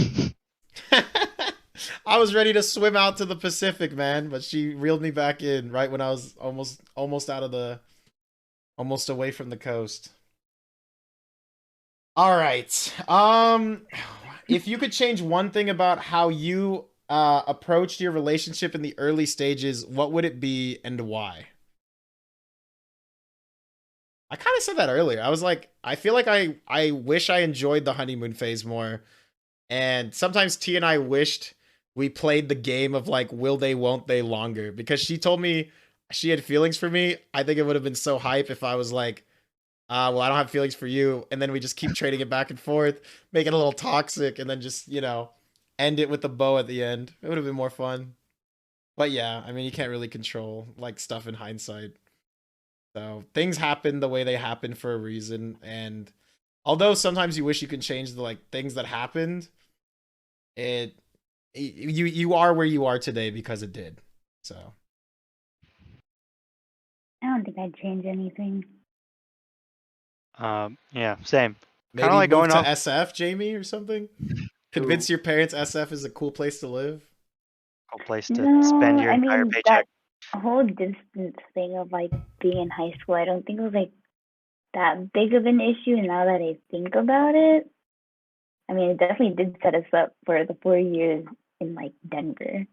I was ready to swim out to the Pacific, man, but she reeled me back in right when I was almost out of the almost away from the coast. All right. If you could change one thing about how you approached your relationship in the early stages, what would it be and why? I kind of said that earlier. I was like, I feel like I wish I enjoyed the honeymoon phase more. And sometimes T and I wished we played the game of like, will they, won't they longer? Because she told me she had feelings for me. I think it would have been so hype if I was like, well, I don't have feelings for you. And then we just keep trading it back and forth, make it a little toxic, and then just, end it with the bow at the end. It would have been more fun. But yeah, I mean, you can't really control like stuff in hindsight. So things happen the way they happen for a reason. And although sometimes you wish you could change the like things that happened, you are where you are today because it did. So I don't think I'd change anything. Yeah, same. maybe Kind of like move going to off SF, Jamie, or something. to Convince your parents SF is a cool place to live. a place to spend No, your I entire mean paycheck. that whole distance thing of like being in high school, I don't think it was like that big of an issue. And now that I think about it, I mean, it definitely did set us up for the 4 years in like Denver.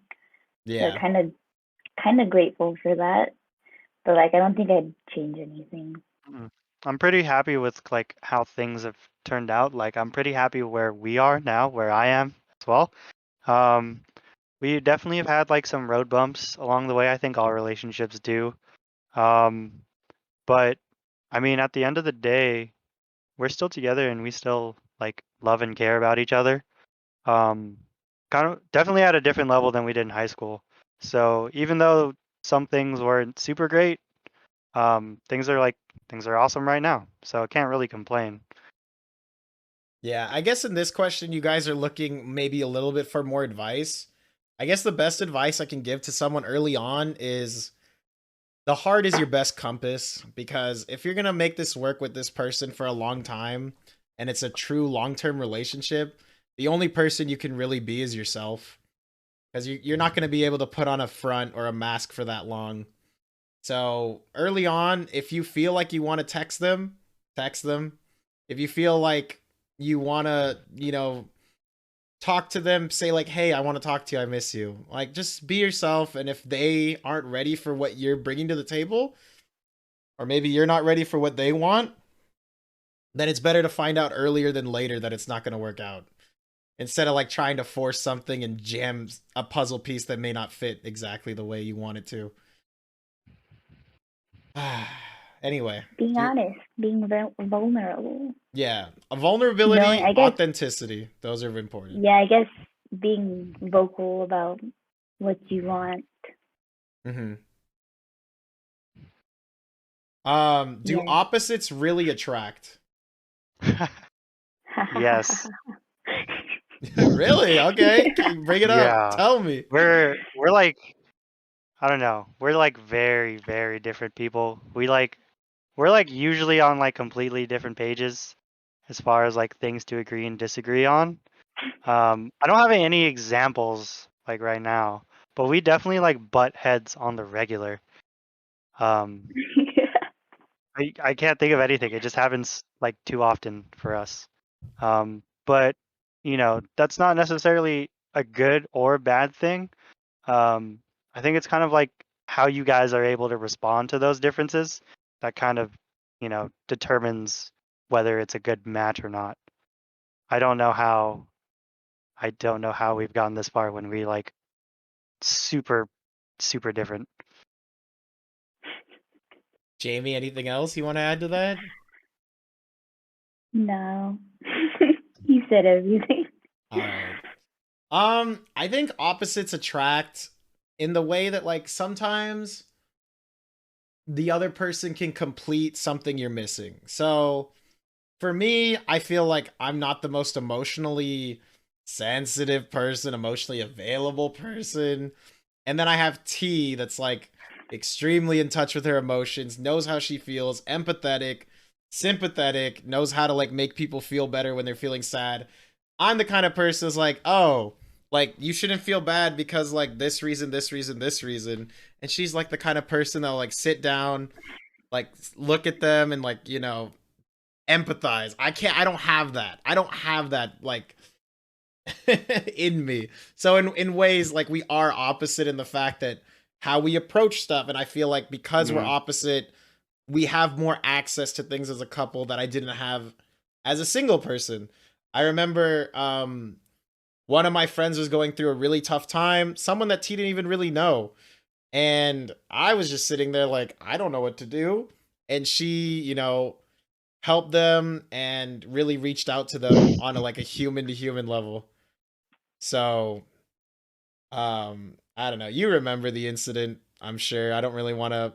So Yeah. kind of grateful for that. But like, I don't think I'd change anything. Mm. I'm pretty happy with like how things have turned out. Like I'm pretty happy where we are now, where I am as well. Um, we definitely have had like some road bumps along the way. I think all relationships do. Um, but I mean, at the end of the day, we're still together and we still like love and care about each other. Um, kind of definitely at a different level than we did in high school. So even though some things weren't super great, things are awesome right now. So I can't really complain. Yeah, I guess in this question, you guys are looking maybe a little bit for more advice. I guess the best advice I can give to someone early on is the heart is your best compass, because if you're going to make this work with this person for a long time and it's a true long-term relationship, the only person you can really be is yourself, because you're not going to be able to put on a front or a mask for that long. So early on, if you feel like you want to text them, text them. If you feel like you want to, talk to them, say like, "Hey, I want to talk to you. I miss you." Like, just be yourself. And if they aren't ready for what you're bringing to the table, or maybe you're not ready for what they want, then it's better to find out earlier than later that it's not going to work out, instead of like trying to force something and jam a puzzle piece that may not fit exactly the way you want it to. Anyway, Being honest, being vulnerable. yeah, a Knowing, vulnerability, I guess, authenticity, those are important. yeah, I guess being vocal about what you want. Mm-hmm. Do Yeah. opposites really attract? Yes. Really? Okay, bring it up. Yeah. Tell me. We're like I don't know. We're like very, very different people. We're like usually on like completely different pages as far as like things to agree and disagree on. I don't have any examples like right now, but we definitely like butt heads on the regular. Um, I can't think of anything. It just happens like too often for us. But that's not necessarily a good or bad thing. Um, I think it's kind of like how you guys are able to respond to those differences that kind of, determines whether it's a good match or not. I don't know how I don't know how we've gotten this far when we like super super different. Jamie, anything else you want to add to that? No. You said everything. All right. I think opposites attract in the way that like sometimes the other person can complete something you're missing. So For me, I feel like I'm not the most emotionally sensitive person, emotionally available person. And then I have T that's like extremely in touch with her emotions, knows how she feels, empathetic, sympathetic, knows how to like make people feel better when they're feeling sad. I'm the kind of person that's like, oh, like you shouldn't feel bad because like this reason, this reason, this reason. And she's like the kind of person that'll like sit down, like look at them and like, empathize. I don't have that. I don't have that like in me. So in ways like we are opposite in the fact that how we approach stuff, and I feel like because we're Mm. opposite, we have more access to things as a couple that I didn't have as a single person. I remember one of my friends was going through a really tough time, someone that T didn't even really know. And I was just sitting there like, I don't know what to do. And she, helped them and really reached out to them on a like a human to human level. So, I don't know. You remember the incident, I'm sure. I don't really want to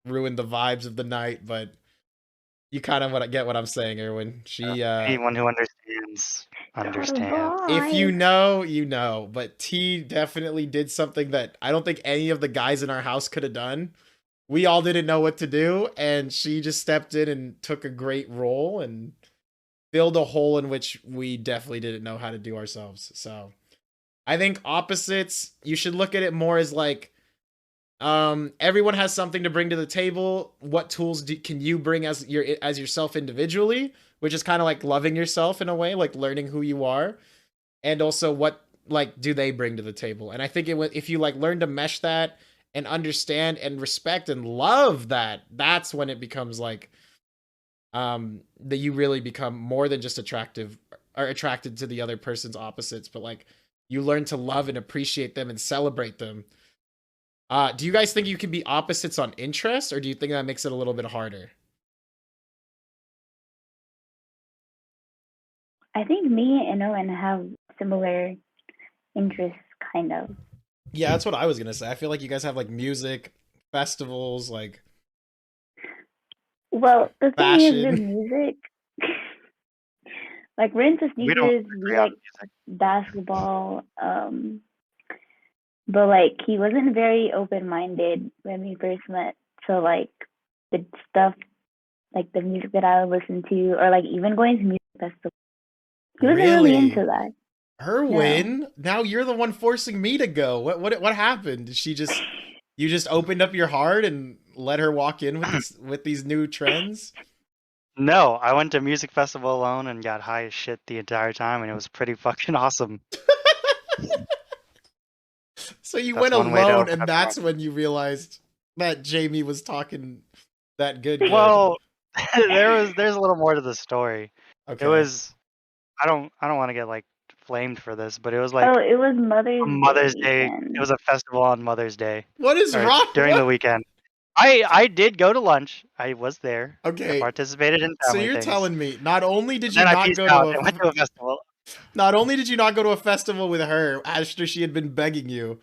ruin the vibes of the night, but you kind of get what I'm saying, Erwin. She Anyone who understands Oh understands. if you boy. know, you know, but T definitely did something that I don't think any of the guys in our house could have done. We all didn't know what to do, and she just stepped in and took a great role and filled a hole in which we definitely didn't know how to do ourselves. So, I think opposites, you should look at it more as like everyone has something to bring to the table. What tools can you bring as yourself individually, which is kind of like loving yourself in a way, like learning who you are, and also what like do they bring to the table. And I think if you like learn to mesh that and understand and respect and love that, that's when it becomes like that you really become more than just attractive or attracted to the other person's opposites, but like you learn to love and appreciate them and celebrate them. Do you guys think you can be opposites on interest, or do you think that makes it a little bit harder? I think me and Owen have similar interests, kind of. Yeah, that's what I was gonna say. I feel like you guys have like music, festivals, like Well, the thing is with fashion. music, like we're into We don't sneakers, we agree on like basketball, but like he wasn't very open minded when we first met. So like the stuff, like the music that I would listen to, or like even going to music festivals, he wasn't really into Really? that. No. Erwin, now you're the one forcing me to go. What happened? Did she just you just opened up your heart and let her walk in with these new trends? No, I went to music festival alone and got high as shit the entire time, and it was pretty fucking awesome. So you That's went one way to alone, open and up your that's when you realized that Jamie was talking that good. Well, there's a little more to the story. It Okay. was I don't want to get like flamed for this, but it was Oh, like it was a Mother's Mother's Day, Day. It and was a festival on Mother's Day What is or wrong? during the What? weekend. I did go to lunch. I was there. I Okay. participated in So family you're things. telling me not only did And you then I not peaced go out to and went to a festival. not only did you not go to a festival with her after she had been begging you,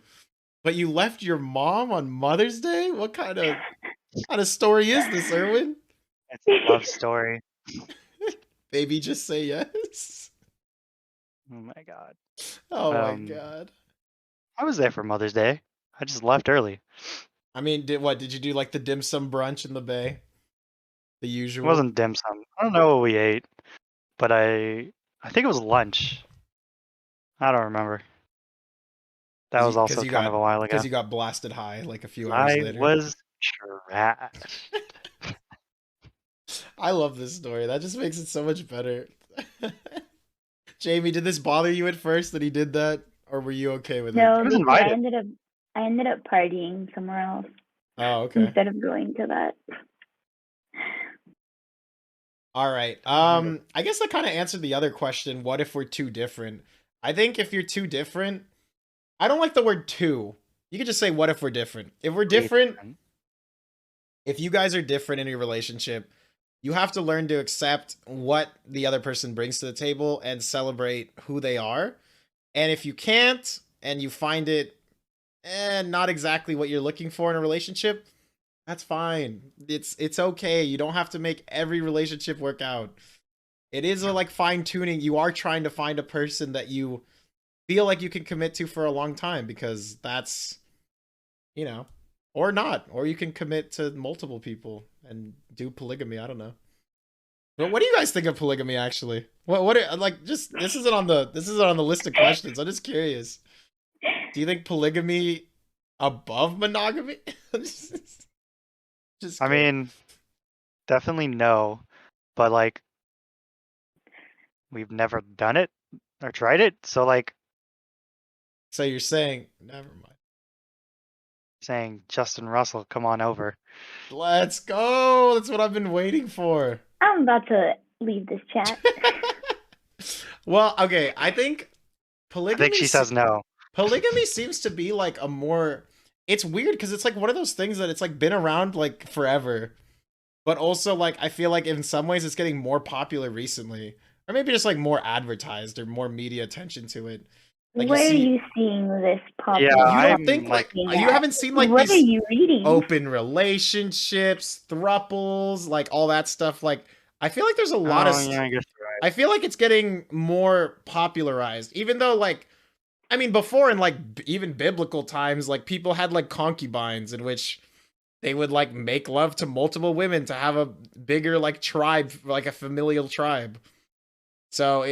but you left your mom on Mother's Day? What kind of story is this, Erwin? It's a love story. Baby, just say yes. Oh my god. Oh my Um, god. I was there for Mother's Day. I just left early. I mean, did you do like the dim sum brunch in the Bay? The It usual? wasn't dim sum. I don't know what we ate, but I think it was lunch. I don't remember. That was also kind of a while Because ago. you got blasted high like a few hours I later. was trashed. I love this story. That just makes it so much better. Jamie, did this bother you at first that he did that, or were you okay with it? no, I was because invited. I ended up partying somewhere else Oh, okay. instead of going to that. All right. I guess that kind of answered the other question. What if we're too different? I think if you're too different, I don't like the word too. You could just say, what if we're different? If we're different, if you guys are different in your relationship, you have to learn to accept what the other person brings to the table and celebrate who they are. And if you can't, and you find it not exactly what you're looking for in a relationship, that's fine. It's okay. You don't have to make every relationship work out. it is a like fine tuning. You are trying to find a person that you feel like you can commit to for a long time, because that's, you know, or not, or you can commit to multiple people and do polygamy. I don't know. But what do you guys think of polygamy actually? Like, just this isn't on the list of questions. I'm just curious. Do you think polygamy above monogamy? Just I mean, definitely no, but like we've never done it or tried it, so like so you're saying never mind. saying Justin Russell, come on over. Let's go. That's what I've been waiting for. I'm about to leave this chat. Well, okay, I think I polygamy think she says no. polygamy seems to be like a more, it's weird because it's like one of those things that it's like been around like forever, but also like I feel like in some ways it's getting more popular recently, or maybe just like more advertised or more media attention to it. Like Where are you seeing this popular? Yeah, you don't I'm think like looking you at? haven't seen like What are these you reading? open relationships, thruples, like all that stuff. Like I feel like there's a lot of yeah, I guess you're right. I feel like it's getting more popularized, even though like, I mean, before in like even biblical times, like people had like concubines in which they would like make love to multiple women to have a bigger like tribe, like a familial tribe. So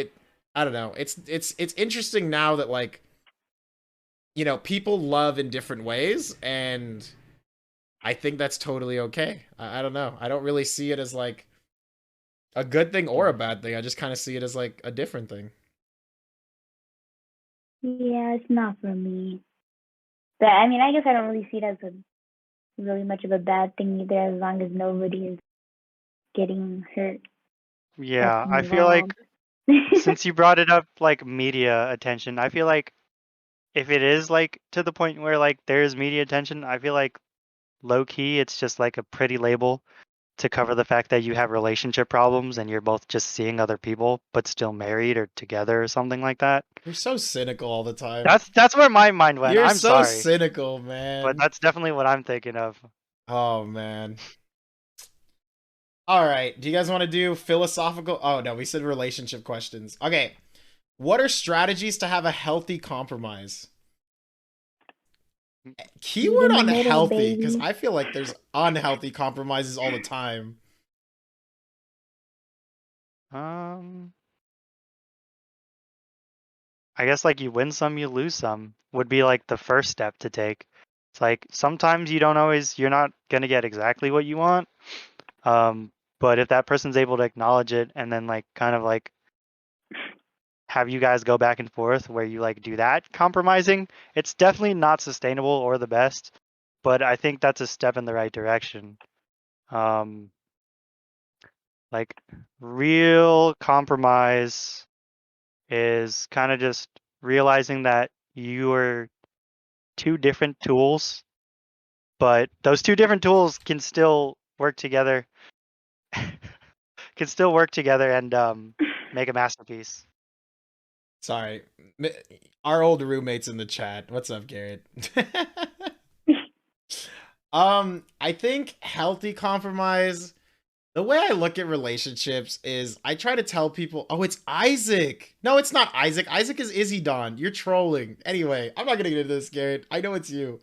I don't know. It's interesting now that like, you know, people love in different ways, and I think that's totally okay. I don't know. I don't really see it as like a good thing or a bad thing. I just kind of see it as like a different thing. Yeah, it's not for me. But I mean, I guess I don't really see it as a really much of a bad thing either, as long as nobody is getting hurt. Yeah, That's I feel like involved. since you brought it up, like media attention, I feel like if it is like to the point where like there's media attention, I feel like low key it's just like a pretty label to cover the fact that you have relationship problems and you're both just seeing other people but still married or together or something like that. You're so cynical all the time. That's where my mind went. You're I'm so sorry, cynical, but man. that's definitely what I'm thinking of. Oh man. All right. Do you guys want to do philosophical? Oh no, we said relationship questions. Okay. What are strategies to have a healthy compromise? Keyword In the on middle, healthy, because baby. I feel like there's unhealthy compromises all the time. Um, I guess like you win some, you lose some would be like the first step to take. It's like sometimes you're not gonna get exactly what you want. But if that person's able to acknowledge it and then like kind of like have you guys go back and forth where you like do that compromising, it's definitely not sustainable or the best, but I think that's a step in the right direction. Um, like real compromise is kind of just realizing that you are two different tools, but those two different tools can still work together, and make a masterpiece. Sorry. Our old roommates in the chat. What's up, Garrett? I think healthy compromise, the way I look at relationships is I try to tell people, oh, it's Isaac. No, it's not Isaac. Isaac is Izzy Don. You're trolling. Anyway, I'm not gonna get into this, Garrett. I know it's you.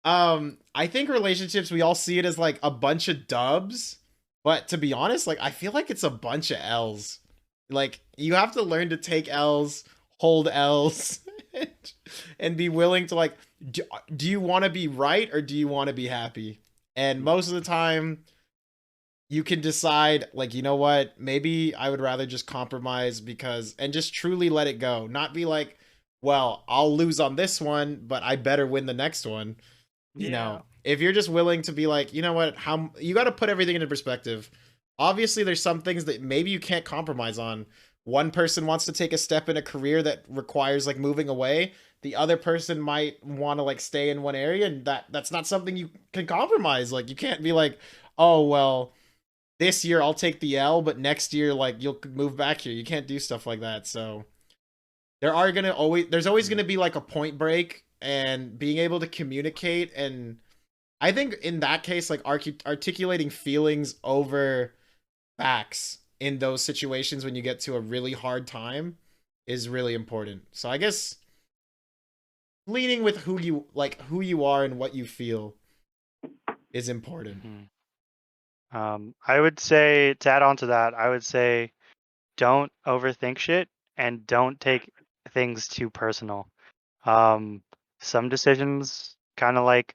I think relationships, we all see it as like a bunch of dubs, but to be honest, like I feel like it's a bunch of L's. Like you have to learn to take L's, hold L's, and be willing to like, do you want to be right or do you want to be happy? And most of the time, you can decide like, you know what, maybe I would rather just compromise because, and just truly let it go, not be like, well, I'll lose on this one but I better win the next one. You know, if you're just willing to be like, you know what, how you got to put everything into perspective. Obviously there's some things that maybe you can't compromise on. One person wants to take a step in a career that requires like moving away, the other person might want to like stay in one area, and that's not something you can compromise. Like you can't be like, oh well, this year I'll take the L, but next year like you'll move back here. You can't do stuff like that. So there's always gonna be like a point break, and being able to communicate. And I think in that case, like articulating feelings over facts in those situations when you get to a really hard time is really important. So I guess leaning with who you are and what you feel is important. I would say, to add on to that, I would say don't overthink shit and don't take things too personal. Some decisions kind of like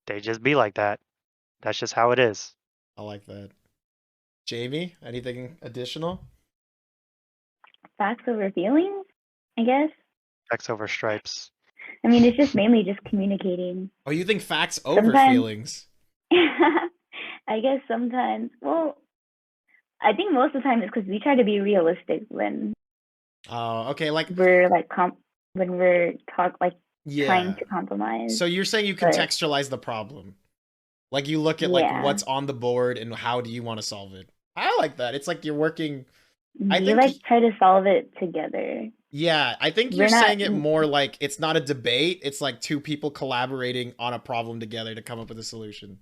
they just be like that. That's just how it is. I like that. Jamie, anything additional? Facts over feelings, I guess. X over stripes. I mean, it's just mainly just communicating. Oh, you think facts over Sometimes- feelings? I guess sometimes. Well, I think most of the time it's because we try to be realistic when Oh, okay. Like we're like when we're trying yeah. to compromise. So you're saying you But- contextualize the problem. Like you look at Yeah. like what's on the board and how do you want to solve it. I like that. It's like you're working. I we think like try to solve it together. Yeah, I think We're you're not- saying it more like it's not a debate. It's like two people collaborating on a problem together to come up with a solution.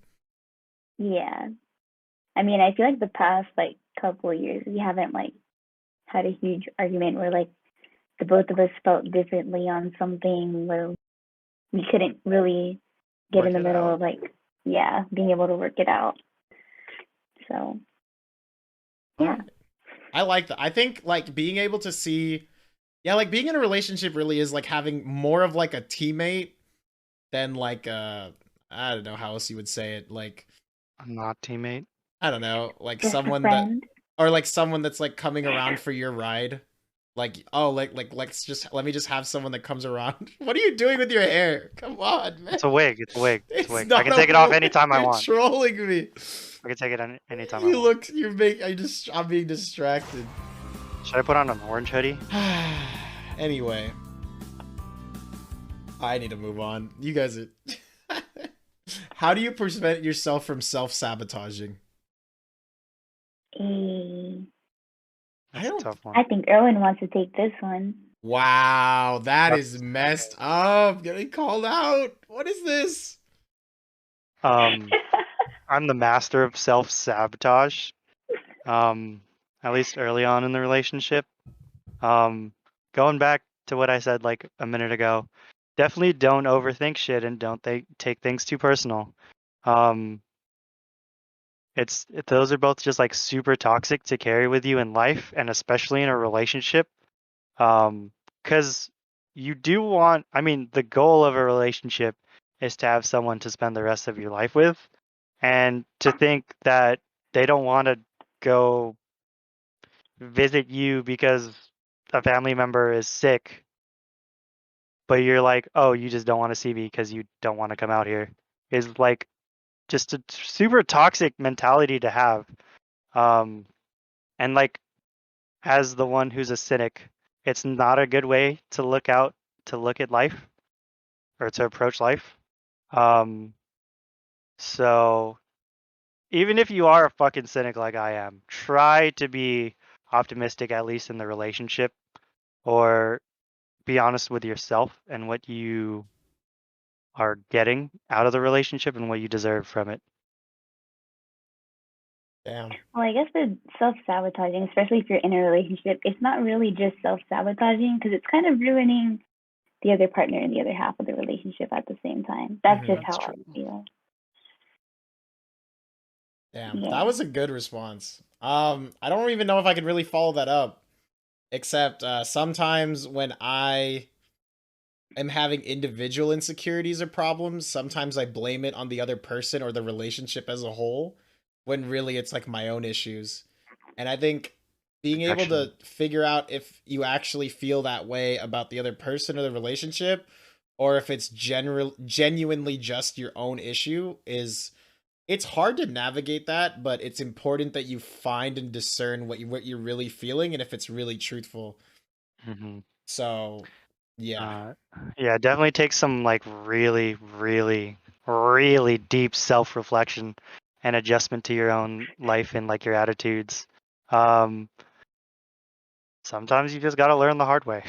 Yeah. I mean, I feel like the past like couple of years we haven't like had a huge argument where like the both of us felt differently on something where we couldn't really get Work in the it middle out. of like being able to work it out. So yeah. I like that. I think like being able to see, like being in a relationship really is like having more of like a teammate than like I don't know how else you would say it. Like I'm not teammate. I don't know, like Just someone a that friend. or like someone that's like coming around for your ride. Like let me just have someone that comes around. What are you doing with your hair? Come on, man. It's a wig. It's a wig. It's a wig. not I can a take it off wig. anytime I You're want. trolling me. I can take it anytime I You want. look. I'm being distracted. Should I put on an orange hoodie? Anyway, I need to move on. You guys are. How do you prevent yourself from self-sabotaging? That's a tough one. I think Erwin wants to take this one. Wow, that is messed up. Getting called out. What is this? I'm the master of self-sabotage. At least early on in the relationship. Going back to what I said like a minute ago, definitely don't overthink shit and don't take things too personal. Those are both just like super toxic to carry with you in life and especially in a relationship. Because you do want, I mean, the goal of a relationship is to have someone to spend the rest of your life with, and to think that they don't want to go visit you because a family member is sick, but you're like, oh, you just don't want to see me because you don't want to come out here, is like just a super toxic mentality to have. And like, as the one who's a cynic, it's not a good way to look at life or to approach life. So even if you are a fucking cynic like I am, try to be optimistic, at least in the relationship, or be honest with yourself and what you are getting out of the relationship and what you deserve from it. Damn. Well, I guess with self-sabotaging, especially if you're in a relationship, it's not really just self-sabotaging because it's kind of ruining the other partner and the other half of the relationship at the same time. That's just That's how true. I feel. Damn, Yeah. that was a good response. I don't even know if I could really follow that up, except sometimes when I am having individual insecurities or problems, sometimes I blame it on the other person or the relationship as a whole, when really it's like my own issues. And I think being able to figure out if you actually feel that way about the other person or the relationship, or if it's genuinely just your own issue is, it's hard to navigate that, but it's important that you find and discern what you're really feeling and if it's really truthful. Mm-hmm. So, yeah. Yeah, definitely take some like really, really, really deep self-reflection and adjustment to your own life and like your attitudes. Sometimes you just gotta learn the hard way.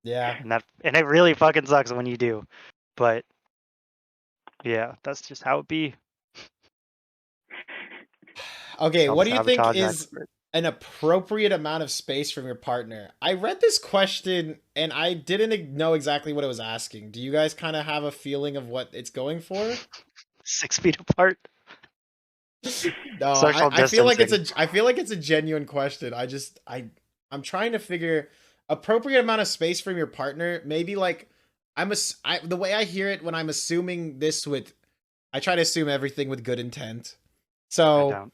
Yeah. And it really fucking sucks when you do. But yeah, that's just how it be. Okay, what do you think Self-sabotage is expert. an appropriate amount of space from your partner? I read this question and I didn't know exactly what it was asking. Do you guys kind of have a feeling of what it's going for? 6 feet apart. No, Social I feel like distancing. I feel like it's a genuine question. I'm trying to figure appropriate amount of space from your partner. Maybe like the way I hear it when I'm assuming this with I try to assume everything with good intent. I So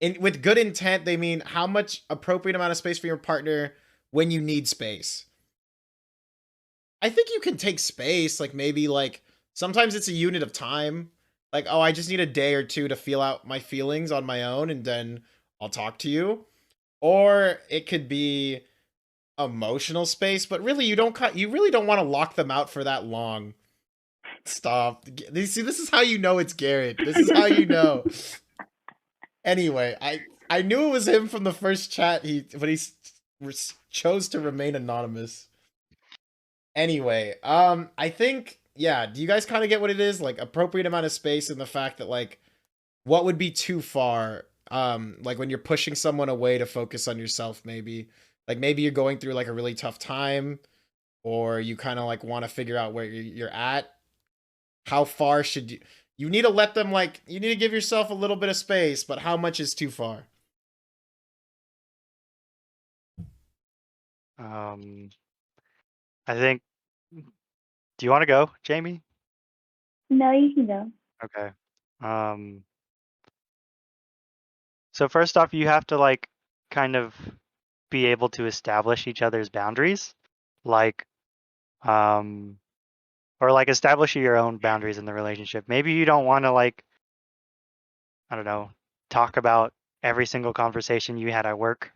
don't. with good intent, they mean how much appropriate amount of space for your partner when you need space. I think you can take space, like maybe like sometimes it's a unit of time. Like, oh, I just need a day or two to feel out my feelings on my own and then I'll talk to you. Or it could be emotional space, but really you really don't want to lock them out for that long. Stop. See, this is how you know it's Garrett. This is how you know. Anyway, I knew it was him from the first chat. But he chose to remain anonymous. Anyway, I think yeah. Do you guys kind of get what it is? Like appropriate amount of space and the fact that like what would be too far? Like when you're pushing someone away to focus on yourself, maybe like maybe you're going through like a really tough time, or you kind of like want to figure out where you're at. How far should you need to let them like you need to give yourself a little bit of space, but how much is too far? I think. Do you want to go, Jamie? No, you can go. Okay. Um, so first off, you have to like kind of be able to establish each other's boundaries, like um, or like establish your own boundaries in the relationship. Maybe you don't want to like, I don't know, talk about every single conversation you had at work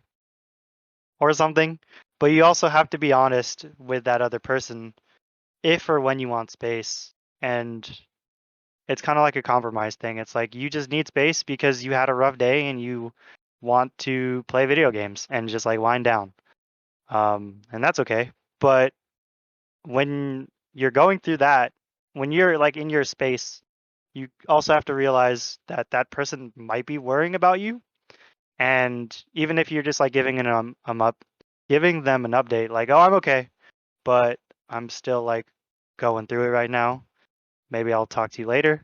or something, but you also have to be honest with that other person if or when you want space. And it's kind of like a compromise thing. It's like you just need space because you had a rough day and you want to play video games and just like wind down. And that's okay. But when you're going through that, when you're like in your space, you also have to realize that that person might be worrying about you. And even if you're just like giving them an update, like, oh, I'm okay, but I'm still like going through it right now. Maybe I'll talk to you later.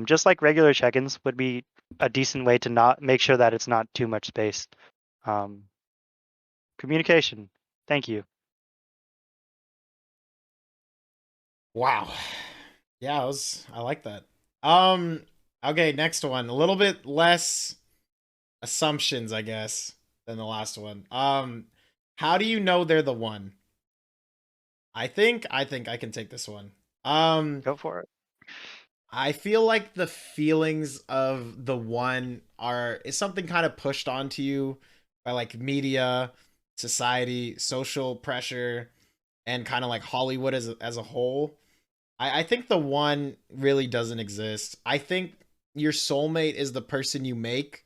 Just like regular check-ins would be a decent way to not make sure that it's not too much space. Um, Communication. Thank you. Wow. Yeah, I like that. Okay, next one. A little bit less assumptions, I guess, than the last one. How do you know they're the one? I think I can take this one. Go for it. I feel like the feelings of the one is something kind of pushed onto you by like media, society, social pressure, and kind of like Hollywood as a whole. I think the one really doesn't exist. I think your soulmate is the person you make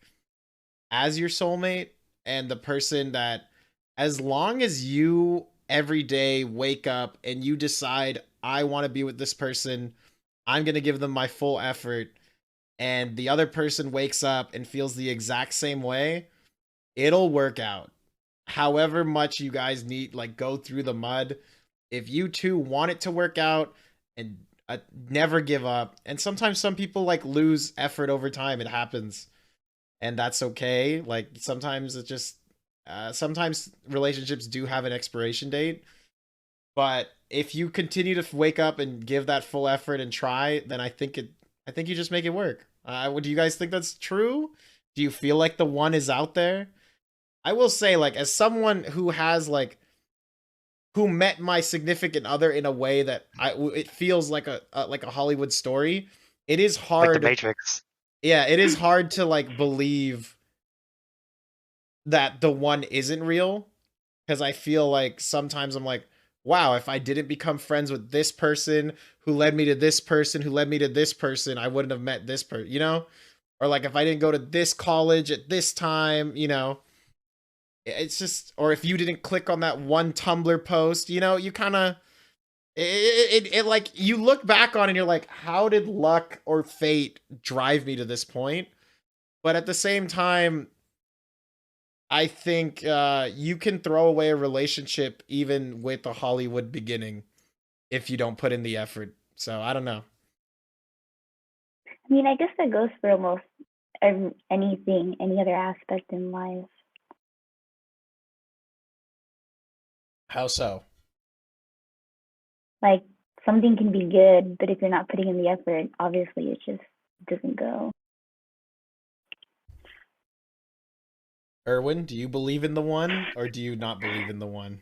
as your soulmate, and the person that as long as you every day wake up and you decide I want to be with this person, I'm going to give them my full effort, and the other person wakes up and feels the exact same way, it'll work out. However much you guys need like go through the mud, if you two want it to work out and never give up. And sometimes some people like lose effort over time, it happens, and that's okay. Like sometimes it just sometimes relationships do have an expiration date, but if you continue to wake up and give that full effort and try, then I think you just make it work. Do you guys think that's true? Do you feel like the one is out there? I will say, like, as someone who has like who met my significant other in a way that it feels like a Hollywood story. It is Like the hard. Matrix. Yeah, it is hard to like believe that the one isn't real, because I feel like sometimes I'm like, wow, if I didn't become friends with this person who led me to this person who led me to this person, I wouldn't have met this person, you know? Or like if I didn't go to this college at this time, you know? It's just, or if you didn't click on that one Tumblr post, you know, you kind of it like you look back on it and you're like, how did luck or fate drive me to this point? But at the same time, I think you can throw away a relationship even with a Hollywood beginning if you don't put in the effort. So I don't know. I mean, I guess that goes for almost anything, any other aspect in life. How so? Like, something can be good, but if you're not putting in the effort, obviously it just doesn't go. Erwin, do you believe in the one or do you not believe in the one?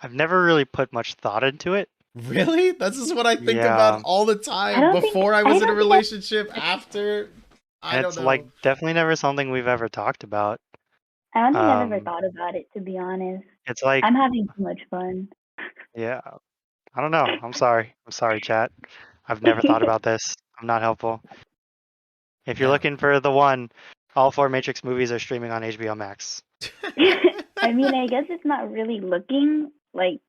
I've never really put much thought into it. Really? This is what I think Yeah, about all the time. Before I was in a don't think I, relationship, after, I and don't it's like know. definitely never something we've ever talked about. I don't think I've ever Um, thought about it, to be honest. it's like, I'm having too much fun. yeah, I don't know. I'm sorry. I'm sorry, chat. I've never thought about this. I'm not helpful. If you're Yeah. looking for the one, all 4 Matrix movies are streaming on HBO Max. I mean, I guess it's not really looking like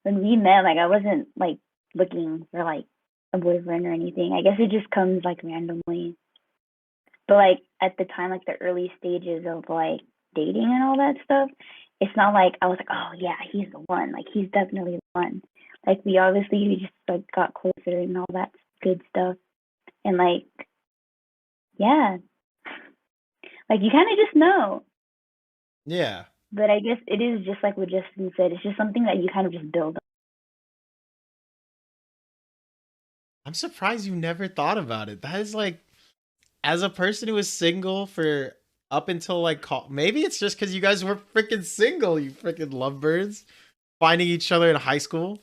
when we met, like I wasn't like looking for like a boyfriend or anything. I guess it just comes like randomly. But like at the time, like the early stages of like dating and all that stuff, it's not like I was like, oh yeah, he's the one. Like he's definitely the one. Like we just like got closer and all that good stuff. And like yeah, like you kind of just know. Yeah. But I guess it is just like what Justin said. It's just something that you kind of just build up. I'm surprised you never thought about it. That is like, as a person who was single for up until like, maybe it's just because you guys were freaking single, you freaking lovebirds, finding each other in high school.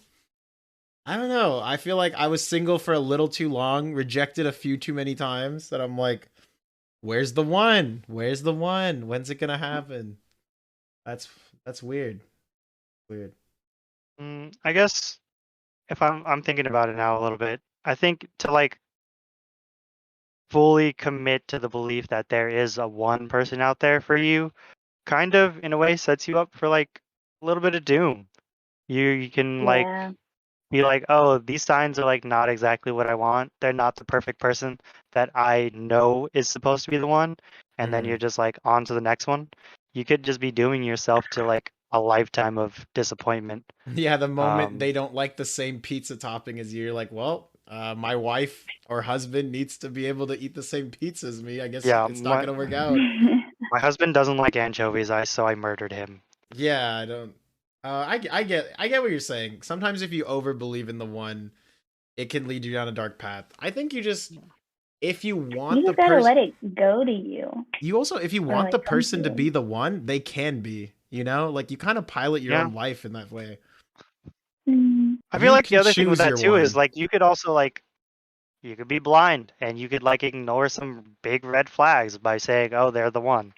I don't know. I feel like I was single for a little too long, rejected a few too many times that I'm like, where's the one? Where's the one? When's it gonna happen? That's that's weird. Weird. I guess if I'm thinking about it now a little bit, I think to like fully commit to the belief that there is a one person out there for you, kind of in a way sets you up for like a little bit of doom. You can like Yeah. be like, oh, these signs are like not exactly what I want. They're not the perfect person that I know is supposed to be the one. And then you're Mm. just like on to the next one. You could just be dooming yourself to like a lifetime of disappointment. Yeah, the moment Um, they don't like the same pizza topping as you, you're like, well, my wife or husband needs to be able to eat the same pizza as me. I guess yeah, it's not gonna work out. my husband doesn't like anchovies, so I murdered him. Yeah, I don't. I get what you're saying. Sometimes if you over believe in the one, it can lead you down a dark path. I think you just, if you You want the just gotta person, let it go to you, you also, if you or want the like come to person to you. be the one, they can be. You know, like you kind of pilot your Yeah. own life in that way. Mm. I feel You like the can other thing with choose that your too is one. like you could also like you could be blind and you could like ignore some big red flags by saying, "Oh, they're the one."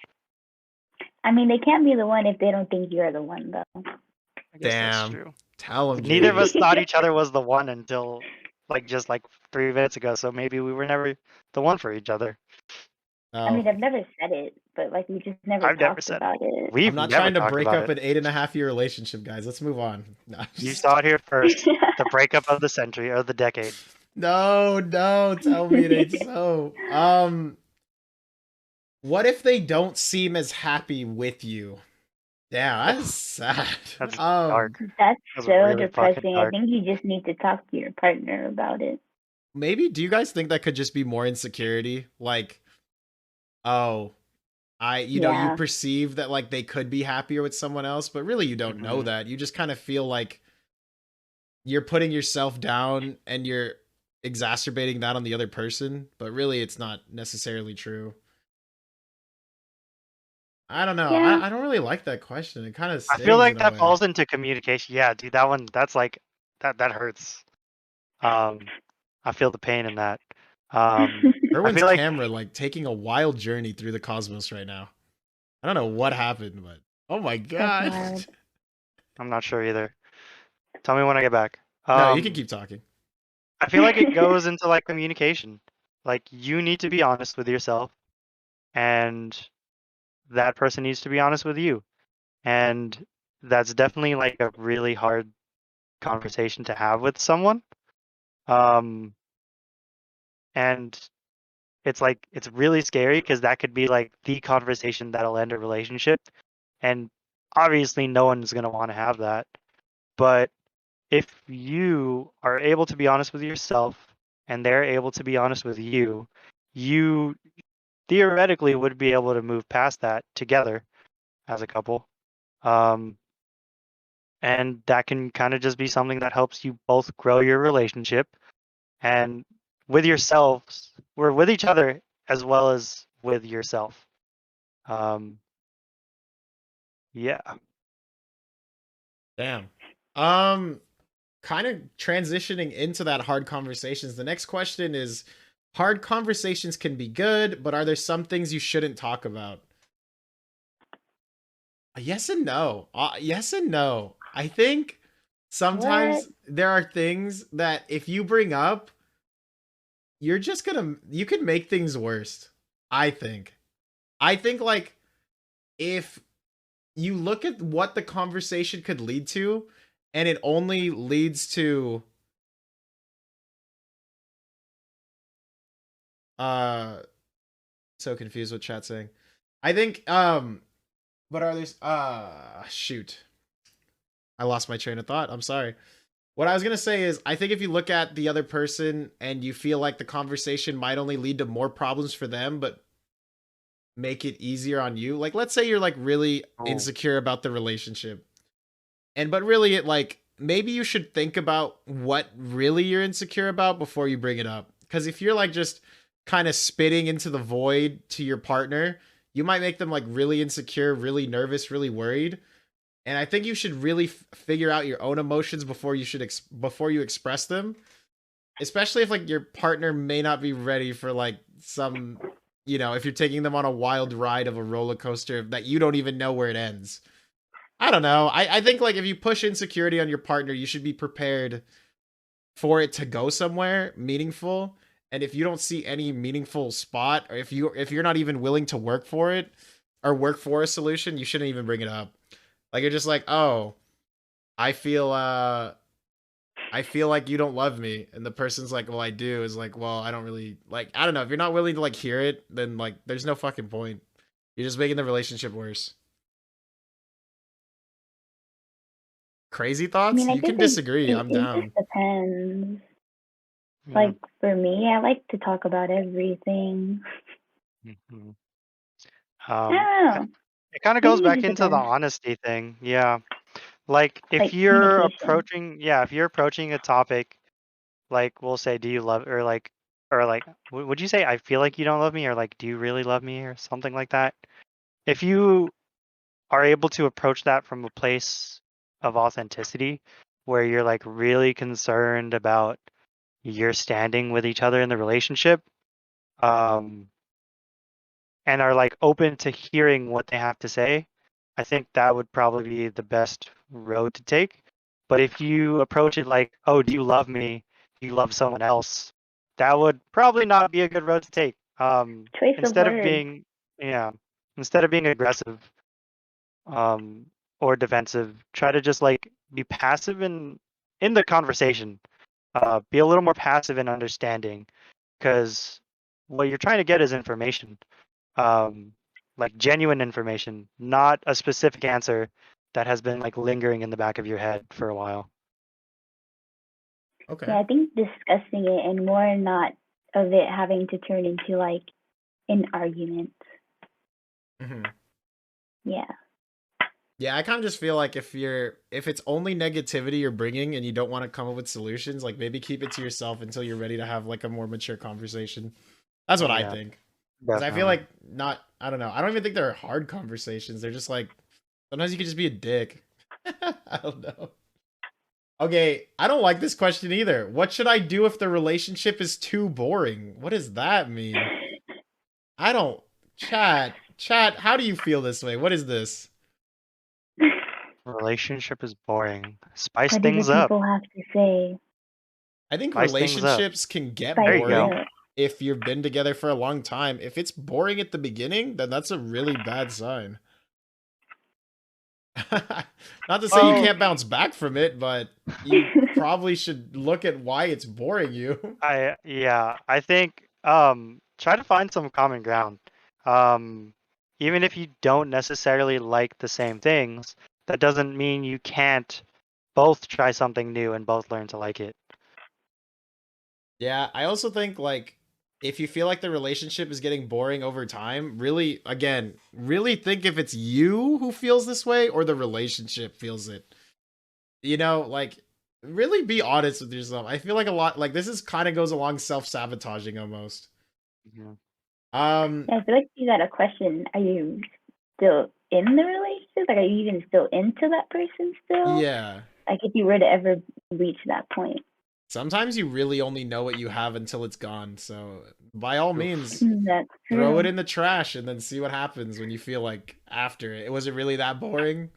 I mean, they can't be the one if they don't think you're the one, though. I guess that's Damn. true. Tell him, Neither of Jamie. us thought each other was the one until like just like 3 minutes ago. So maybe we were never the one for each other. I Oh, mean, I've never said it, but like we just never I've never talked said it. about it. I'm We've not never trying to talked break about up it. an 8.5 year relationship, guys. Let's move on. No, You saw it here first. The breakup of the century or the decade. no, tell me it ain't so. What if they don't seem as happy with you? Yeah, that's sad. That's Um, dark. That's That's so really fucking depressing. I dark. think you just need to talk to your partner about it. maybe do you guys think that could just be more insecurity? Like, oh, you Yeah. perceive that like they could be happier with someone else, but really you don't know hmm that. You just kind of feel like you're putting yourself down and you're exacerbating that on the other person, but really it's not necessarily true. I don't know. Yeah. I don't really like that question. It kind of I feel stings like in a that way. falls into communication. Yeah, dude, that one. That's like that hurts. Um, I feel the pain in that. I Erwin's feel like camera like taking a wild journey through the cosmos right now. I don't know what happened, but oh my That's god. wild. I'm not sure either. Tell me when I get back. No, you can keep talking. I feel like it goes into like communication. Like you need to be honest with yourself, and that person needs to be honest with you. And that's definitely like a really hard conversation to have with someone. Um, and it's like it's really scary because that could be like the conversation that'll end a relationship, and obviously no one's gonna want to have that. But if you are able to be honest with yourself and they're able to be honest with you, you theoretically would be able to move past that together as a couple. And that can kind of just be something that helps you both grow your relationship and with yourselves or with each other as well as with yourself. Um, yeah. Damn. Kind of transitioning into that hard conversations. The next question is, hard conversations can be good, but are there some things you shouldn't talk about? Yes and no. Yes and no. I think sometimes there are things that if you bring up, you could make things worse. I think. I think like if you look at what the conversation could lead to and it only leads to so confused what chat's saying. I think but are there shoot. I lost my train of thought. I'm sorry. What I was going to say is I think if you look at the other person and you feel like the conversation might only lead to more problems for them but make it easier on you. Like let's say you're like really insecure about the relationship. But really it like maybe you should think about what really you're insecure about before you bring it up. Cuz if you're like just kind of spitting into the void to your partner, you might make them like really insecure, really nervous, really worried. And I think you should really figure out your own emotions before you before you express them. Especially if like your partner may not be ready for like some, you know, if you're taking them on a wild ride of a roller coaster that you don't even know where it ends. I don't know. I think like if you push insecurity on your partner, you should be prepared for it to go somewhere meaningful. And if you don't see any meaningful spot, or if you're not even willing to work for it or work for a solution, you shouldn't even bring it up. Like you're just like, oh, I feel like you don't love me, and the person's like, well, I do. Is like, well, I don't really like. I don't know. If you're not willing to like hear it, then like, there's no fucking point. You're just making the relationship worse. Crazy I thoughts? mean, I You can guess disagree. I'm it down. just depends. Yeah. Like for me, I like to talk about everything. Mhm. I don't know. It kind of Maybe goes it back just into the depends. honesty thing. Yeah. Like if Like you're communication. approaching a topic, like we'll say, do you love, or like, would you say, I feel like you don't love me, or like, do you really love me, or something like that? If you are able to approach that from a place of authenticity, where you're like really concerned about your standing with each other in the relationship, um, and are like open to hearing what they have to say, I think that would probably be the best road to take. But if you approach it like, oh, do you love me? Do you love someone else? That would probably not be a good road to take. Choice of Instead of words. being, yeah, instead of being aggressive, or defensive, try to just like be passive in the conversation. Be a little more passive and understanding, because what you're trying to get is information, um, like genuine information, not a specific answer that has been like lingering in the back of your head for a while. Okay. Yeah, I think discussing it and more not of it having to turn into like an argument. Mm-hmm. Yeah. Yeah, I kind of just feel like if it's only negativity you're bringing and you don't want to come up with solutions, like maybe keep it to yourself until you're ready to have like a more mature conversation. That's what I Yeah, think. Because I feel definitely. like I don't know. I don't even think they're hard conversations. They're just like sometimes you can just be a dick. I don't know. Okay, I don't like this question either. What should I do if the relationship is too boring? What does that mean? I don't. Chat. How do you feel this way? What is this? Relationship is boring. Spice What do the things up. people have to say? I think Spice things up. relationships can get There you go. boring if you've been together for a long time. If it's boring at the beginning, then that's a really bad sign. Not to say you Well, can't bounce back from it, but you probably should look at why it's boring you. I think try to find some common ground. Even if you don't necessarily like the same things, that doesn't mean you can't both try something new and both learn to like it. Yeah, I also think like if you feel like the relationship is getting boring over time, really again, really think if it's you who feels this way or the relationship feels it. You know, like really be honest with yourself. I feel like a lot like this is kind of goes along self-sabotaging almost. Yeah. Yeah, I feel like you got a question. Are you still in the relationship? Like, are you even still into that person still? Yeah. Like, if you were to ever reach that point. Sometimes you really only know what you have until it's gone. So by all means, That's throw it true. in the trash and then see what happens when you feel like after it. Was it really that boring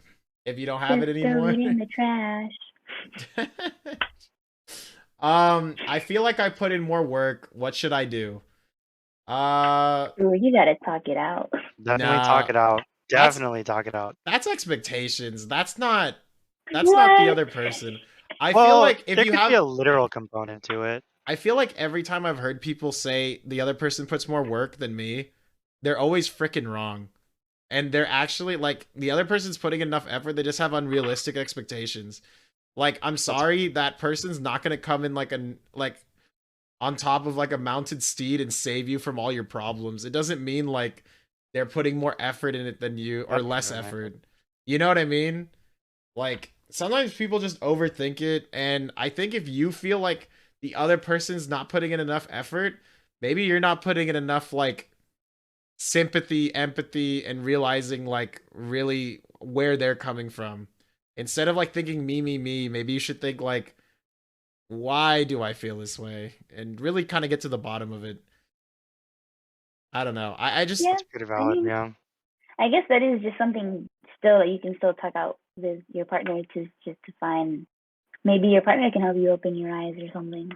if you don't have it Just throw anymore? it in the trash. I feel like I put in more work. What should I do? Ooh, you gotta talk it out. Definitely Nah. talk it out. That's Definitely talk it out. that's expectations. That's not the What? other person. I feel Well, like if there you could be have a literal component to it. I feel like every time I've heard people say the other person puts more work than me, they're always freaking wrong. And they're actually like the other person's putting enough effort, they just have unrealistic expectations. Like, I'm sorry, that person's not gonna come in like on top of like a mounted steed and save you from all your problems. It doesn't mean like they're putting more effort in it than you or That's less true, man. effort. You know what I mean? Like sometimes people just overthink it, and I think if you feel like the other person's not putting in enough effort, maybe you're not putting in enough like sympathy, empathy, and realizing like really where they're coming from. Instead of like thinking me, maybe you should think like, why do I feel this way? And really kind of get to the bottom of it. I don't know. I just Yeah, That's pretty I valid, mean, yeah. I guess that is just something still that you can still talk out with your partner to just to find. Maybe your partner can help you open your eyes or something.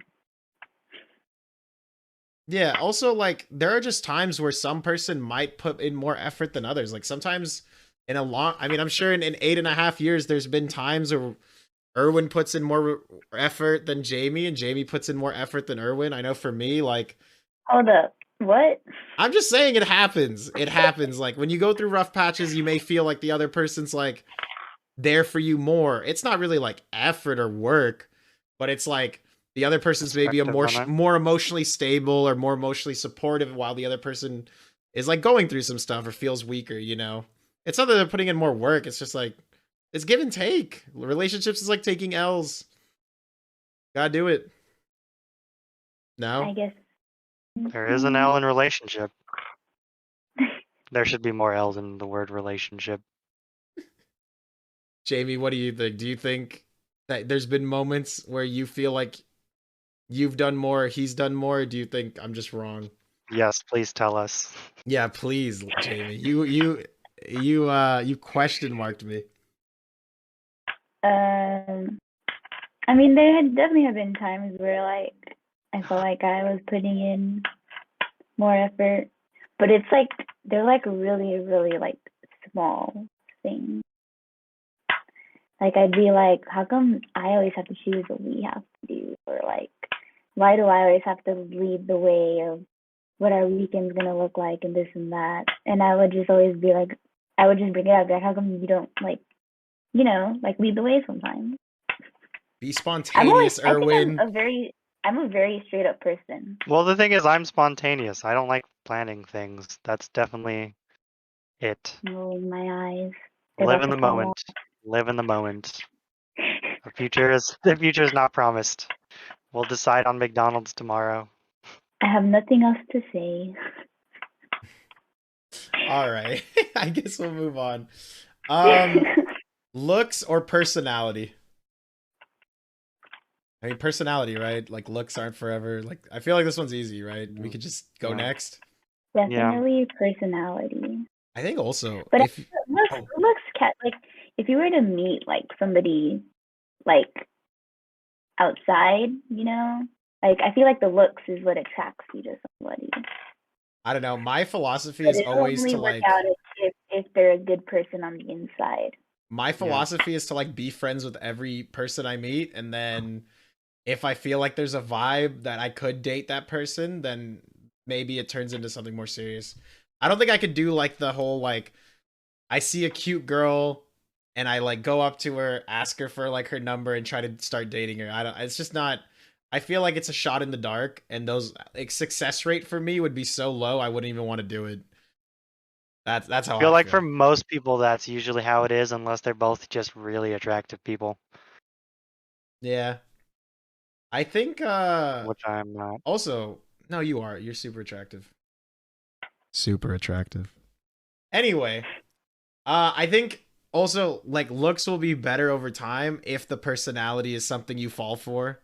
yeah, also like there are just times where some person might put in more effort than others. Like sometimes in a long I mean, I'm sure in 8.5 years there's been times where Erwin puts in more effort than Jamie, and Jamie puts in more effort than Erwin. I know for me, like Hold up. What? I'm just saying it happens. It happens. Like when you go through rough patches, you may feel like the other person's like there for you more. It's not really like effort or work, but it's like the other person's maybe a Perspective more on it. more emotionally stable or more emotionally supportive, while the other person is like going through some stuff or feels weaker. You know, it's not that they're putting in more work. It's just like it's give and take. Relationships is like taking L's. Gotta do it. No, I guess. There is an L in relationship. There should be more L's in the word relationship. Jamie, what do you think? Do you think that there's been moments where you feel like you've done more, he's done more? Or do you think I'm just wrong? Yes, please tell us. Yeah, please, Jamie. You question marked me. I mean, there had definitely have been times where like I felt like I was putting in more effort, but it's like they're like really, really like small things. Like I'd be like, how come I always have to choose what we have to do, or like, why do I always have to lead the way of what our weekend's gonna look like and this and that? And I would just always be like, I would just bring it up, like, how come you don't like, like lead the way sometimes? Be I spontaneous, think Erwin. I'm a very straight up person. Well, the thing is, I'm spontaneous. I don't like planning things. That's definitely it. I'm rolling my eyes. They're Live about in to the fall moment. Live in the moment. The future is not promised. We'll decide on McDonald's tomorrow. I have nothing else to say. All right. I guess we'll move on. Looks or personality? I mean, personality, right? Like looks aren't forever. Like I feel like this one's easy, right? We could just go Yeah. next. Definitely personality. I think also But if looks like if you were to meet like somebody like outside, like I feel like the looks is what attracts you to somebody. I don't know, my philosophy But is it'll always only to work like out if they're a good person on the inside. my philosophy is to like be friends with every person I meet, and then if I feel like there's a vibe that I could date that person, then maybe it turns into something more serious. I don't think I could do like the whole like I see a cute girl and I like go up to her, ask her for like her number and try to start dating her. I don't it's just not I feel like it's a shot in the dark and those like success rate for me would be so low I wouldn't even want to do it. That's how I feel I like feel. for most people, that's usually how it is, unless they're both just really attractive people, Yeah. I think which I'm not. also no you are. You're super attractive. Super attractive. Anyway, I think also like looks will be better over time if the personality is something you fall for.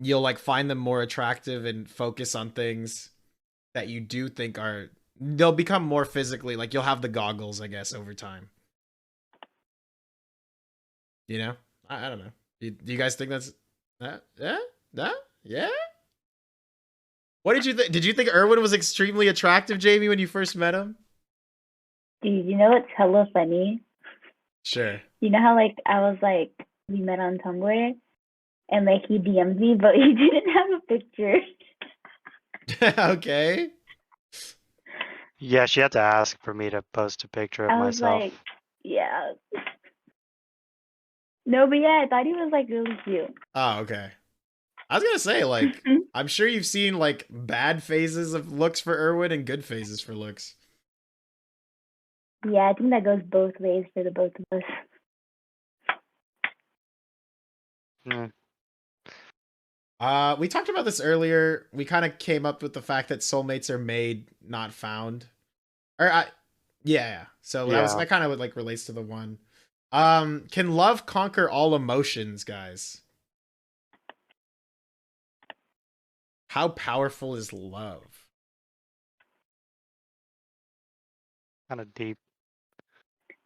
You'll like find them more attractive and focus on things that you do think are they'll become more physically like you'll have the goggles, I guess, over time. You know? I don't know. Do you guys think that's yeah? That? Yeah? What did you think? Did you think Erwin was extremely attractive, Jamie, when you first met him? Dude, you know what's hella funny? Sure. You know how like I was like we met on Tumblr and like he DM'd me, but he didn't have a picture. Okay. Yeah, she had to ask for me to post a picture of I was myself. like, yeah. No, but yeah, I thought he was like really cute. Oh, okay. I was gonna say, like, I'm sure you've seen like bad phases of looks for Erwin and good phases for looks. Yeah, I think that goes both ways for the both of us. Mm. We talked about this earlier. We kind of came up with the fact that soulmates are made, not found. Or yeah. So Yeah. that kind of like relates to the one. Can love conquer all emotions, guys? How powerful is love? Kind of deep.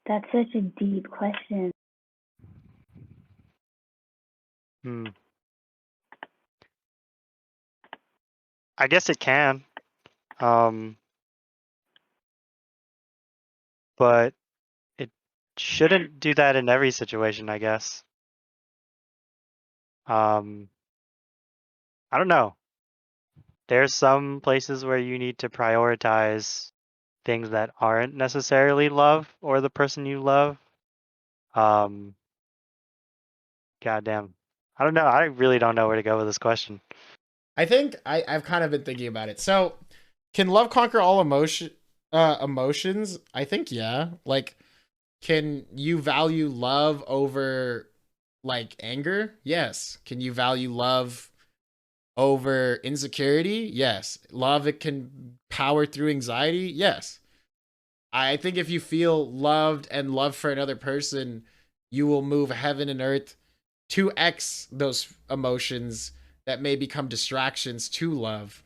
That's such a deep question. Hmm. I guess it can. But it shouldn't do that in every situation, I guess. I don't know. There's some places where you need to prioritize things that aren't necessarily love or the person you love. Goddamn. I don't know. I really don't know where to go with this question. I think I've kind of been thinking about it. So, can love conquer all emotions? I think yeah. Like, can you value love over like anger? Yes. Can you value love over insecurity? Yes. Love it can power through anxiety? Yes. I think if you feel loved and love for another person, you will move heaven and earth to X those emotions that may become distractions to love.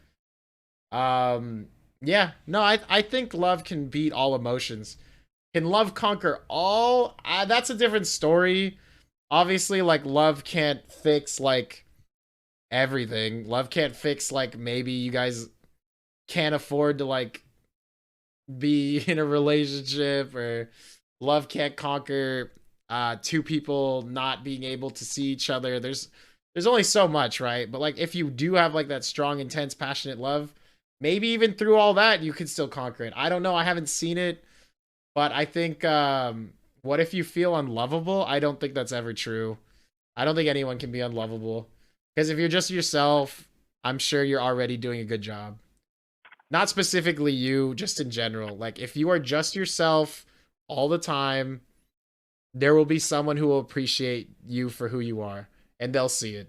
Yeah, no, I think love can beat all emotions. Can love conquer all? That's a different story. Obviously, like love can't fix like everything. Love can't fix like maybe you guys can't afford to like be in a relationship, or love can't conquer two people not being able to see each other. There's only so much, right? But like if you do have like that strong, intense, passionate love, maybe even through all that you could still conquer it. I don't know. I haven't seen it, but I think what if you feel unlovable? I don't think that's ever true. I don't think anyone can be unlovable. Because if you're just yourself, I'm sure you're already doing a good job. Not specifically you, just in general. Like if you are just yourself all the time, there will be someone who will appreciate you for who you are, and they'll see it.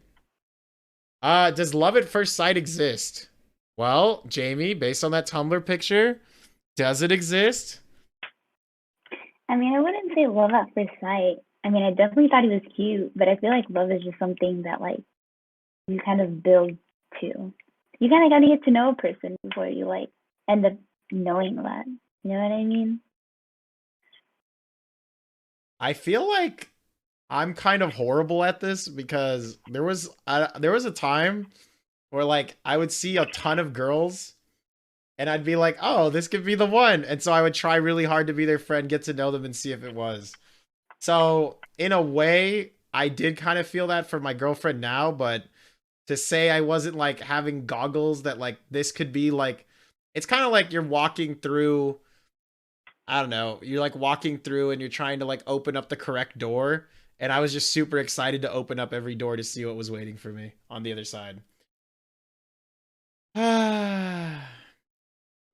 Does love at first sight exist? Well, Jamie, based on that Tumblr picture, does it exist? I mean, I wouldn't say love at first sight. I mean, I definitely thought he was cute, but I feel like love is just something that like you kind of build to. You kind of got to get to know a person before you like end up knowing that. You know what I mean? I feel like I'm kind of horrible at this because there was a time where like I would see a ton of girls and I'd be like, "Oh, this could be the one." And so I would try really hard to be their friend, get to know them and see if it was. So, in a way, I did kind of feel that for my girlfriend now, but to say I wasn't like having goggles that like this could be like, it's kind of like you're walking through, I don't know, you're like walking through and you're trying to like open up the correct door. And I was just super excited to open up every door to see what was waiting for me on the other side.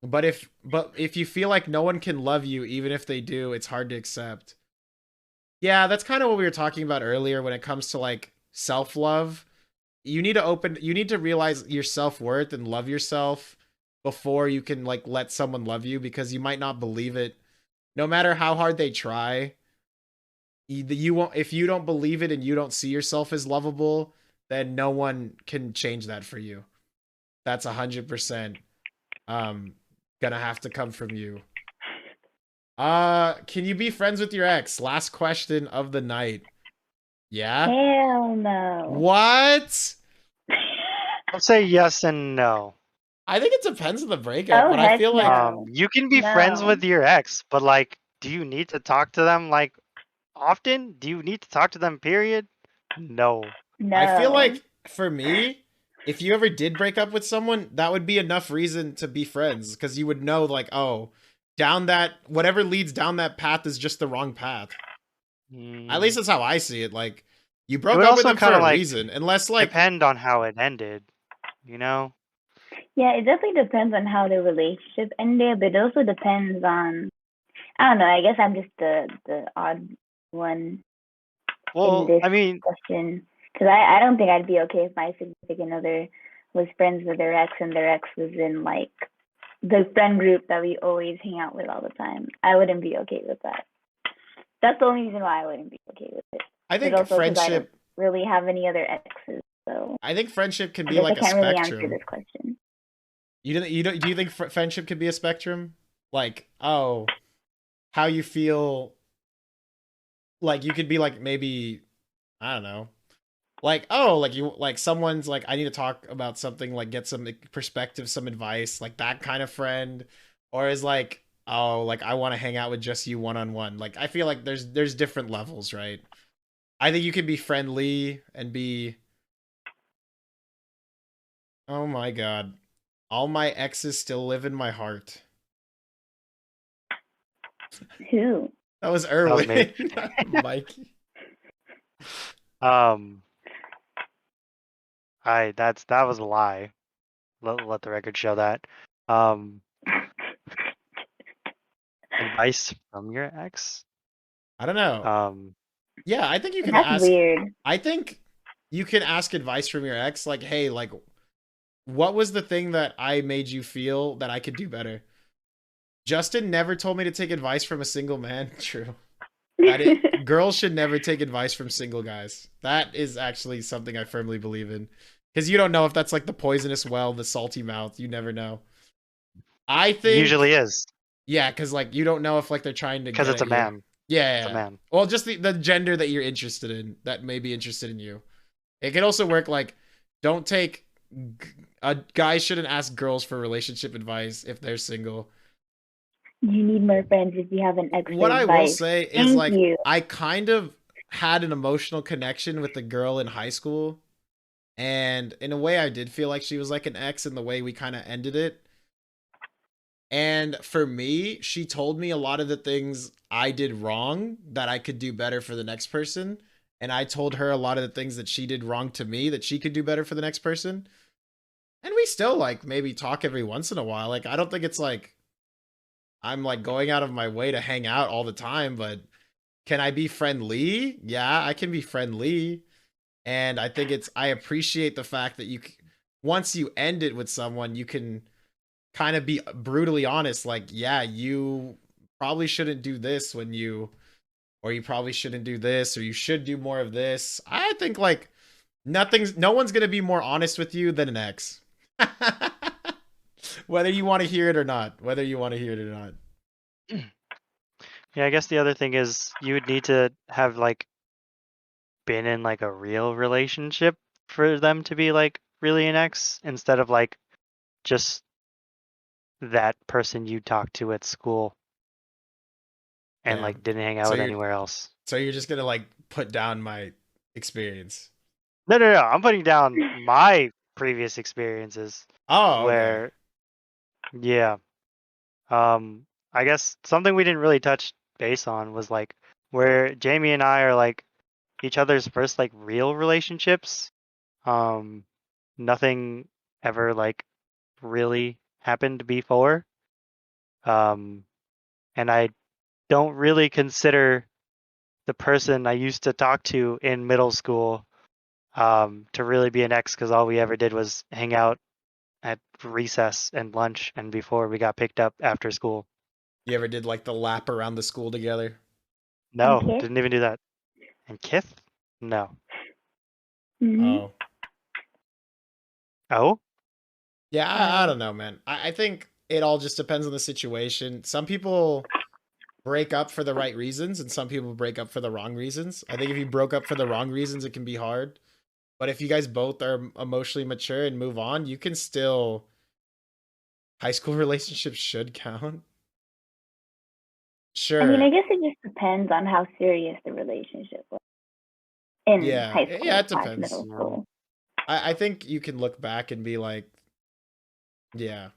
But if you feel like no one can love you, even if they do, it's hard to accept. Yeah, that's kind of what we were talking about earlier when it comes to like self-love. You need to realize your self-worth and love yourself before you can like let someone love you, because you might not believe it. No matter how hard they try, you won't, if you don't believe it and you don't see yourself as lovable, then no one can change that for you. That's 100% gonna have to come from you. Can you be friends with your ex? Last question of the night. Yeah? Hell no. What? I'll say yes and no. I think it depends on the breakup, Oh, but I heck feel like no. You can be friends No. with your ex, but like, do you need to talk to them like often? Do you need to talk to them, period? No. No. I feel like for me, if you ever did break up with someone, that would be enough reason to be friends, because you would know like, oh, down that, whatever leads down that path is just the wrong path. At least that's how I see it. Like, you It broke would up with also them for kind of a like reason, unless like, depend on how it ended, you know? Yeah, it definitely depends on how the relationship ended, but it also depends on, I don't know, I guess I'm just the odd one in Well, this I mean, question. Because I don't think I'd be okay if my significant other was friends with their ex and their ex was in like the friend group that we always hang out with all the time. I wouldn't be okay with that. That's the only reason why I wouldn't be okay with it. I But think also because I don't friendship, really have any other exes, so I think friendship can I be guess I like a can't really answer spectrum. this question. Do you think friendship could be a spectrum? Like, oh, how you feel, like you could be like, maybe, I don't know, like, oh, like you, like someone's like, I need to talk about something, like get some perspective, some advice, like that kind of friend. Or is like, oh, like I want to hang out with just you one on one. Like I feel like there's different levels, right? I think you can be friendly and be, oh my god, all my exes still live in my heart. Who? That was that was me. Erwin. Mikey. Um, that was a lie. Let the record show that. Um, advice from your ex? I don't know. Um, Yeah, I think you can That's ask. weird. I think you can ask advice from your ex, like, hey, like, what was the thing that I made you feel that I could do better? Justin never told me to take advice from a single man. True. Girls should never take advice from single guys. That is actually something I firmly believe in. Because you don't know if that's like the poisonous well, the salty mouth. You never know. I think, usually is yeah, because like you don't know if like they're trying to because get it's at a you. man. Yeah, It's a yeah, yeah. man. Well, just the gender that you're interested in, that may be interested in you. It can also work like, don't take, guys shouldn't ask girls for relationship advice if they're single. You need more friends if you have an extra What I will advice. say is Thank like, you. I kind of had an emotional connection with the girl in high school, and in a way I did feel like she was like an ex in the way we kind of ended it. And for me, she told me a lot of the things I did wrong that I could do better for the next person. And I told her a lot of the things that she did wrong to me that she could do better for the next person. And we still like maybe talk every once in a while. Like, I don't think it's like I'm like going out of my way to hang out all the time, but can I be friendly? Yeah, I can be friendly. And I think I appreciate the fact that once you end it with someone, you can kind of be brutally honest, like, yeah, you probably shouldn't do this or you probably shouldn't do this, or you should do more of this. I think like no one's gonna be more honest with you than an ex. Whether you want to hear it or not. Whether you want to hear it or not. Yeah, I guess the other thing is you would need to have like been in like a real relationship for them to be like really an ex instead of like just that person you talked to at school and Yeah. like didn't hang out So with you're anywhere else. so you're just gonna like put down my experience. No. I'm putting down my previous experiences Oh, okay. where, yeah. I guess something we didn't really touch base on was like where Jamie and I are like each other's first like real relationships. Nothing ever like really happened before. And I don't really consider the person I used to talk to in middle school to really be an ex because all we ever did was hang out at recess and lunch and before we got picked up after school. You ever did like the lap around the school together? No, kiss? didn't even do that. And Kith? No. Mm-hmm. Oh. Oh? Yeah, I don't know, man. I think it all just depends on the situation. Some people break up for the right reasons, and some people break up for the wrong reasons. I think if you broke up for the wrong reasons, it can be hard. But if you guys both are emotionally mature and move on, you can still. High school relationships should count. Sure. I mean, I guess it just depends on how serious the relationship was in Yeah, high school, yeah, it slash depends. middle school. I think you can look back and be like, yeah.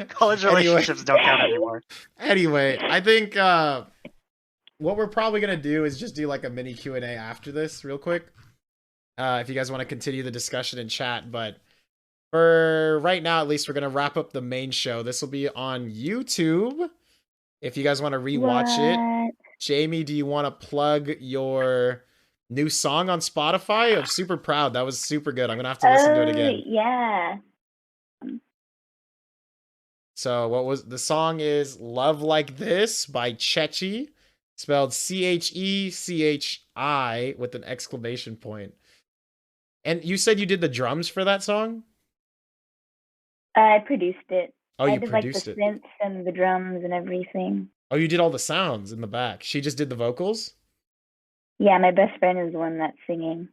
College Anyway. relationships don't count anymore. Anyway, I think what we're probably gonna do is just do like a mini Q&A after this, real quick. If you guys want to continue the discussion in chat, but for right now, at least, we're gonna wrap up the main show. This will be on YouTube. If you guys want to rewatch it, Jamie, do you want to plug your new song on Spotify? I'm super proud. That was super good. I'm gonna have to listen to it again. Yeah. So what was the song is Love Like This by Chechi, spelled Chechi with an exclamation point. And you said you did the drums for that song? I produced it. Oh, I you did like the produced it. synths and the drums and everything. Oh, you did all the sounds in the back. She just did the vocals? Yeah, my best friend is the one that's singing.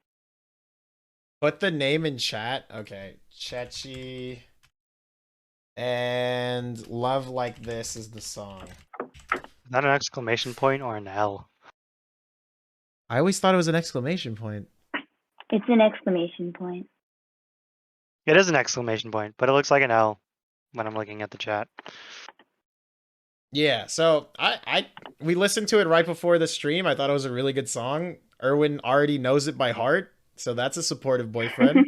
Put the name in chat. Okay. Chechi. And Love Like This is the song. Is that an exclamation point or an L? I always thought it was an exclamation point. It's an exclamation point. It is an exclamation point, but it looks like an L when I'm looking at the chat. Yeah, so we listened to it right before the stream. I thought it was a really good song. Erwin already knows it by heart, so that's a supportive boyfriend.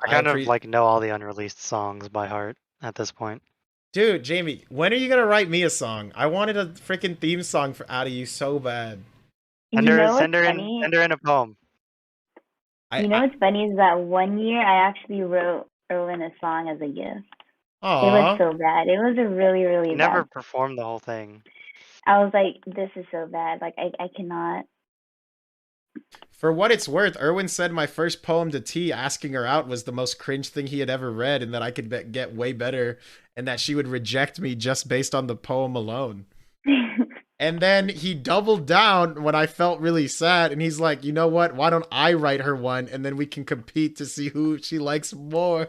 I kind of like know all the unreleased songs by heart at this point. Dude, Jamie, when are you gonna write me a song? I wanted a freaking theme song out of you so bad. Send her in a poem. You know what's funny is that one year I actually wrote Erwin a song as a gift. Aww. It was so bad. It was a really, really bad. Never performed the whole thing. I was like, this is so bad. Like, I cannot. For what it's worth, Erwin said my first poem to T, asking her out, was the most cringe thing he had ever read, and that I could get way better, and that she would reject me just based on the poem alone. And then he doubled down when I felt really sad, and he's like, you know what? Why don't I write her one, and then we can compete to see who she likes more.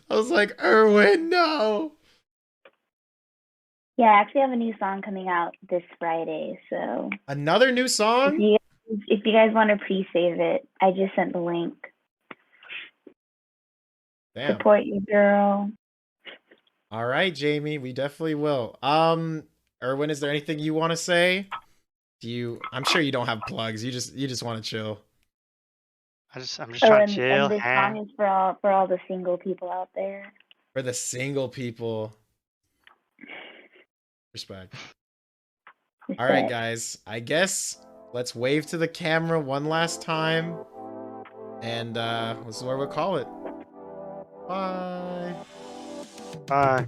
I was like, Erwin, no. Yeah, I actually have a new song coming out this Friday, so. Another new song? If you guys want to pre-save it, I just sent the link. Damn. Support your girl. All right, Jamie, we definitely will. Erwin, is there anything you want to say? I'm sure you don't have plugs. You just want to chill. I'm just trying to chill. And this song is for all the single people out there. For the single people. Respect. All right, guys. I guess let's wave to the camera one last time. And this is where we'll call it. Bye. Bye.